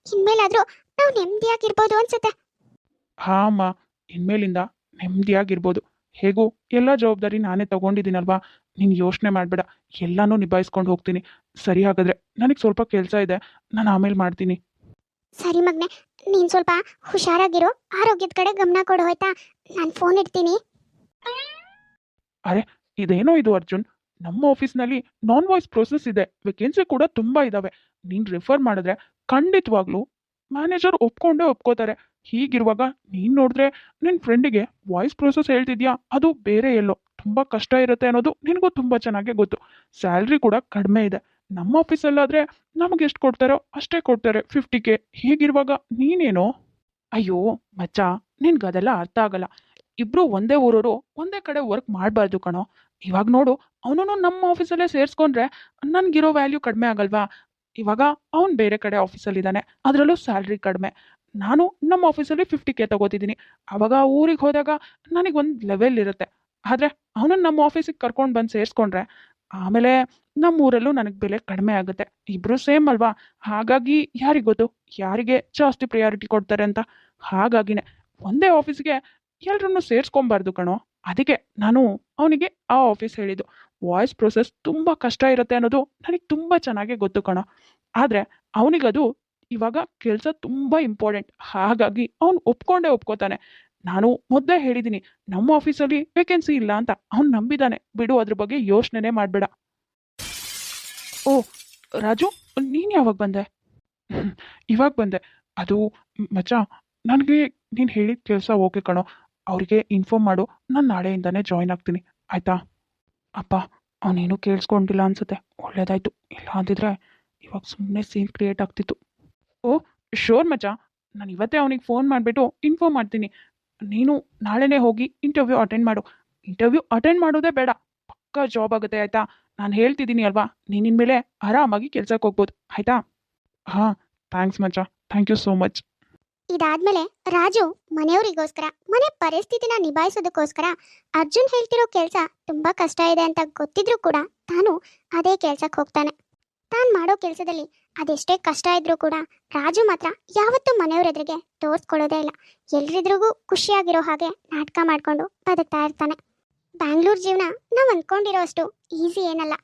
ಇನ್ಮೇಲಾದ್ರೂ ನಾವು ನೆಮ್ಮದಿಯಾಗಿರ್ಬೋದು ಅನ್ಸುತ್ತೆ. ಹಾ ಅಮ್ಮ, ಇನ್ಮೇಲಿಂದ ನೆಮ್ಮದಿಯಾಗಿರ್ಬೋದು. ಹೇಗೂ ಎಲ್ಲ ಜವಾಬ್ದಾರಿ ನಾನೇ ತಗೊಂಡಿದ್ದೀನಲ್ವಾ. ನೀನು ಯೋಚನೆ ಮಾಡಬೇಡ. ಎಲ್ಲನೂ ನಿಭಾಯಿಸ್ಕೊಂಡು ಹೋಗ್ತೀನಿ. ಸರಿ, ಹಾಗಾದ್ರೆ ನನಗೆ ಸ್ವಲ್ಪ ಕೆಲಸ ಇದೆ. ನಾನು ಆಮೇಲೆ ಮಾಡ್ತೀನಿ. ಸರಿ ಮಗ್ನೆ, ನೀನ್ ಸ್ವಲ್ಪ ಹುಷಾರಾಗಿರೋ, ಆರೋಗ್ಯದ ಕಡೆ ಗಮನ ಕೊಡು ಆಯ್ತಾ? ನಾನು ಫೋನ್ ಇಡ್ತೀನಿ. ಅರೆ, ಇದೇನೋ ಇದು ಅರ್ಜುನ್. ನಮ್ಮ ಆಫೀಸ್ನಲ್ಲಿ ನಾನ್ ವಾಯ್ಸ್ ಪ್ರೋಸೆಸ್ ಇದೆ. ವೇಕೆನ್ಸಿ ಕೂಡ ತುಂಬ ಇದ್ದಾವೆ. ನೀನು ರೆಫರ್ ಮಾಡಿದ್ರೆ ಖಂಡಿತವಾಗ್ಲೂ ಮ್ಯಾನೇಜರ್ ಒಪ್ಕೊಂಡೇ ಒಪ್ಕೋತಾರೆ. ಹೀಗಿರುವಾಗ ನೀನು ನೋಡಿದ್ರೆ ನಿನ್ನ ಫ್ರೆಂಡಿಗೆ ವಾಯ್ಸ್ ಪ್ರೋಸೆಸ್ ಹೇಳ್ತಿದ್ಯಾ? ಅದು ಬೇರೆ ಎಲ್ಲೋ ತುಂಬ ಕಷ್ಟ ಇರುತ್ತೆ ಅನ್ನೋದು ನಿನಗೂ ತುಂಬ ಚೆನ್ನಾಗೇ ಗೊತ್ತು. ಸ್ಯಾಲ್ರಿ ಕೂಡ ಕಡಿಮೆ ಇದೆ. ನಮ್ಮ ಆಫೀಸಲ್ಲಾದರೆ ನಮಗೆ ಎಷ್ಟು ಕೊಡ್ತಾರೋ ಅಷ್ಟೇ ಕೊಡ್ತಾರೆ, 50K. ಹೀಗಿರುವಾಗ ನೀನೇನೋ? ಅಯ್ಯೋ ಮಚ್ಚ, ನಿನ್ಗದೆಲ್ಲ ಅರ್ಥ ಆಗಲ್ಲ. ಇಬ್ರು ಒಂದೇ ಊರವರು ಒಂದೇ ಕಡೆ ವರ್ಕ್ ಮಾಡಬಾರ್ದು ಕಣೋ. ಇವಾಗ ನೋಡು, ಅವನು ನಮ್ಮ ಆಫೀಸಲ್ಲೇ ಸೇರಿಸ್ಕೊಂಡ್ರೆ ನನಗಿರೋ ವ್ಯಾಲ್ಯೂ ಕಡಿಮೆ ಆಗಲ್ವಾ? ಇವಾಗ ಅವನು ಬೇರೆ ಕಡೆ ಆಫೀಸಲ್ಲಿದ್ದಾನೆ, ಅದರಲ್ಲೂ ಸ್ಯಾಲ್ರಿ ಕಡಿಮೆ. ನಾನು ನಮ್ಮ ಆಫೀಸಲ್ಲಿ 50K ತಗೋತಿದ್ದೀನಿ. ಆವಾಗ ಊರಿಗೆ ಹೋದಾಗ ನನಗೊಂದು ಲೆವೆಲ್ ಇರುತ್ತೆ. ಆದರೆ ಅವನನ್ನು ನಮ್ಮ ಆಫೀಸಿಗೆ ಕರ್ಕೊಂಡು ಬಂದು ಸೇರಿಸ್ಕೊಂಡ್ರೆ ಆಮೇಲೆ ನಮ್ಮ ಊರಲ್ಲೂ ನನಗೆ ಬೆಲೆ ಕಡಿಮೆ ಆಗುತ್ತೆ. ಇಬ್ಬರು ಸೇಮ್ ಅಲ್ವಾ? ಹಾಗಾಗಿ ಯಾರಿಗೆ ಗೊತ್ತು ಯಾರಿಗೆ ಜಾಸ್ತಿ ಪ್ರಿಯಾರಿಟಿ ಕೊಡ್ತಾರೆ ಅಂತ. ಹಾಗಾಗಿನೇ ಒಂದೇ ಆಫೀಸ್ಗೆ ಎಲ್ರನ್ನೂ ಸೇರಿಸ್ಕೊಬಾರ್ದು ಕಣೋ. ಅದಕ್ಕೆ ನಾನು ಅವನಿಗೆ ಆ ಆಫೀಸ್ ಹೇಳಿದ್ದು. ವಾಯ್ಸ್ ಪ್ರೊಸೆಸ್ ತುಂಬ ಕಷ್ಟ ಇರುತ್ತೆ ಅನ್ನೋದು ನನಗೆ ತುಂಬ ಚೆನ್ನಾಗೇ ಗೊತ್ತು ಕಣೋ. ಆದರೆ ಅವನಿಗದು ಇವಾಗ ಕೆಲಸ ತುಂಬ ಇಂಪಾರ್ಟೆಂಟ್. ಹಾಗಾಗಿ ಅವನು ಒಪ್ಕೊಂಡೇ ಒಪ್ಕೋತಾನೆ. ನಾನು ಮೊದಲೇ ಹೇಳಿದ್ದೀನಿ ನಮ್ಮ ಆಫೀಸಲ್ಲಿ ವೇಕೆನ್ಸಿ ಇಲ್ಲ ಅಂತ. ಅವ್ನು ನಂಬಿದ್ದಾನೆ. ಬಿಡು, ಅದ್ರ ಬಗ್ಗೆ ಯೋಚನೆ ಮಾಡಬೇಡ. ಓ ರಾಜು, ನೀನು ಯಾವಾಗ ಬಂದೆ? ಇವಾಗ ಬಂದೆ. ಅದು ಮಚ್ಚ, ನನಗೆ ನೀನು ಹೇಳಿದ ಕೆಲಸ ಓಕೆ ಕಣೋ. ಅವರಿಗೆ ಇನ್ಫಾರ್ಮ್ ಮಾಡು, ನಾನು ನಾಳೆಯಿಂದನೇ ಜಾಯ್ನ್ ಆಗ್ತೀನಿ, ಆಯಿತಾ? ಅಪ್ಪ, ಅವನೇನು ಕೇಳಿಸ್ಕೊಂಡಿಲ್ಲ ಅನ್ಸುತ್ತೆ. ಒಳ್ಳೇದಾಯ್ತು. ಇಲ್ಲ ಅಂದಿದ್ರೆ ಇವಾಗ ಸುಮ್ಮನೆ ಸೀನ್ ಕ್ರಿಯೇಟ್ ಆಗ್ತಿತ್ತು. ಓ ಶೋರ್ ಮಚ್ಚ, ನಾನು ಇವತ್ತೇ ಅವನಿಗೆ ಫೋನ್ ಮಾಡಿಬಿಟ್ಟು ಇನ್ಫಾರ್ಮ್ ಮಾಡ್ತೀನಿ. ನೀನು ನಾಳೆನೇ ಹೋಗಿ ಇಂಟರ್ವ್ಯೂ ಅಟೆಂಡ್ ಮಾಡು. ಇಂಟರ್ವ್ಯೂ ಅಟೆಂಡ್ ಮಾಡೋದೇ ಬೇಡ, ಪಕ್ಕಾ ಜಾಬ್ ಆಗುತ್ತೆ, ಆಯಿತಾ? ನಾನು ಹೇಳ್ತಿದ್ದೀನಿ ಅಲ್ವಾ, ನೀನಿನ ಮೇಲೆ ಆರಾಮಾಗಿ ಕೆಲ್ಸಕ್ಕೆ ಹೋಗ್ಬೋದು, ಆಯಿತಾ? ಹಾಂ, ಥ್ಯಾಂಕ್ಸ್ ಮಚ್ಚ, ಥ್ಯಾಂಕ್ ಯು ಸೋ ಮಚ್. ಇದಾದ್ಮೇಲೆ ರಾಜು ಮನೆಯವರಿಗೋಸ್ಕರ, ಮನೆ ಪರಿಸ್ಥಿತಿನ ನಿಭಾಯಿಸೋದಕ್ಕೋಸ್ಕರ ಅರ್ಜುನ್ ಹೇಳ್ತಿರೋ ಕೆಲಸ ತುಂಬಾ ಕಷ್ಟ ಇದೆ ಅಂತ ಗೊತ್ತಿದ್ರೂ ಕೂಡ ತಾನು ಅದೇ ಕೆಲ್ಸಕ್ಕೆ ಹೋಗ್ತಾನೆ. ತಾನು ಮಾಡೋ ಕೆಲಸದಲ್ಲಿ ಅದೆಷ್ಟೇ ಕಷ್ಟ ಇದ್ರೂ ಕೂಡ ರಾಜು ಮಾತ್ರ ಯಾವತ್ತೂ ಮನೆಯವ್ರ ಎದುರಿಗೆ ತೋರಿಸ್ಕೊಳ್ಳೋದೇ ಇಲ್ಲ. ಎಲ್ರಿದ್ರಿಗೂ ಖುಷಿಯಾಗಿರೋ ಹಾಗೆ ನಾಟಕ ಮಾಡ್ಕೊಂಡು ಬದುಕ್ತಾ ಇರ್ತಾನೆ. ಬ್ಯಾಂಗ್ಳೂರ್ ಜೀವನ ನಾವು ಅಂದ್ಕೊಂಡಿರೋ ಅಷ್ಟು ಈಸಿ ಏನಲ್ಲ.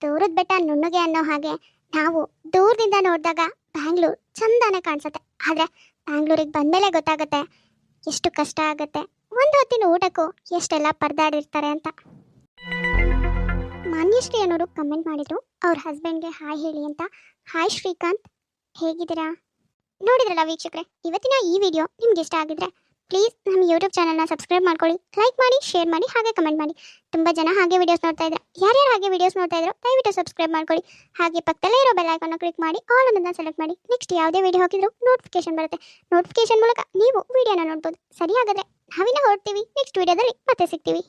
ದೂರದ ಬೆಟ್ಟ ನುಣ್ಣಗೆ ಅನ್ನೋ ಹಾಗೆ ನಾವು ದೂರದಿಂದ ನೋಡಿದಾಗ ಬ್ಯಾಂಗ್ಳೂರ್ ಚಂದಾನೆ ಕಾಣಿಸುತ್ತೆ. ಆದರೆ ಬ್ಯಾಂಗ್ಳೂರಿಗೆ ಬಂದಮೇಲೆ ಗೊತ್ತಾಗುತ್ತೆ ಎಷ್ಟು ಕಷ್ಟ ಆಗುತ್ತೆ, ಒಂದು ಹೊತ್ತಿನ ಊಟಕ್ಕೂ ಎಷ್ಟೆಲ್ಲ ಪರದಾಡಿರ್ತಾರೆ ಅಂತ. ಮಾನ್ಯಶ್ರೀ ಅನ್ನೋರು ಕಮೆಂಟ್ ಮಾಡಿದ್ರು ಅವ್ರ ಹಸ್ಬೆಂಡ್ಗೆ ಹಾಯ್ ಹೇಳಿ ಅಂತ. ಹಾಯ್ ಶ್ರೀಕಾಂತ್, ಹೇಗಿದ್ದೀರಾ? ನೋಡಿದ್ರಲ್ಲ ವೀಕ್ಷಕರೇ, ಇವತ್ತಿನ ಈ ವಿಡಿಯೋ ನಿಮ್ಗೆ ಇಷ್ಟ ಆಗಿದ್ರೆ ಪ್ಲೀಸ್ ನಮ್ಮ ಯೂಟ್ಯೂಬ್ ಚಾನಲ್ನ ಸಬ್ಸ್ಕ್ರೈಬ್ ಮಾಡ್ಕೊಳ್ಳಿ, ಲೈಕ್ ಮಾಡಿ, ಶೇರ್ ಮಾಡಿ, ಹಾಗೆ ಕಮೆಂಟ್ ಮಾಡಿ. ತುಂಬ ಜನ ಹಾಗೆ ವಿಡಿಯೋಸ್ ನೋಡ್ತಾ ಇದ್ದಾರೆ. ಯಾರ್ಯಾರು ಹಾಗೆ ವಿಡಿಯೋಸ್ ನೋಡ್ತಾ ಇದ್ರು ದಯವಿಟ್ಟು ಸಬ್ಸ್ಕ್ರೈಬ್ ಮಾಡ್ಕೊಳ್ಳಿ. ಹಾಗೆ ಪಕ್ಕದಲ್ಲೇ ಇರೋ ಬೆಲ್ ಐಕಾನ್ನ ಕ್ಲಿಕ್ ಮಾಡಿ ಆಲ್ ಅನ್ನೋದನ್ನ ಸೆಲೆಕ್ಟ್ ಮಾಡಿ. ನೆಕ್ಸ್ಟ್ ಯಾವುದೇ ವಿಡಿಯೋ ಹಾಕಿದ್ರು ನೋಟಿಫಿಕೇಶನ್ ಬರುತ್ತೆ. ನೋಟಿಫಿಕೇಶನ್ ಮೂಲಕ ನೀವು ವಿಡಿಯೋನ ನೋಡ್ಬೋದು. ಸರಿ, ಹಾಗಾದ್ರೆ ನಾವಿನ್ನ ಹೊರಡ್ತೀವಿ. ನೆಕ್ಸ್ಟ್ ವಿಡಿಯೋದಲ್ಲಿ ಮತ್ತೆ ಸಿಗ್ತೀವಿ.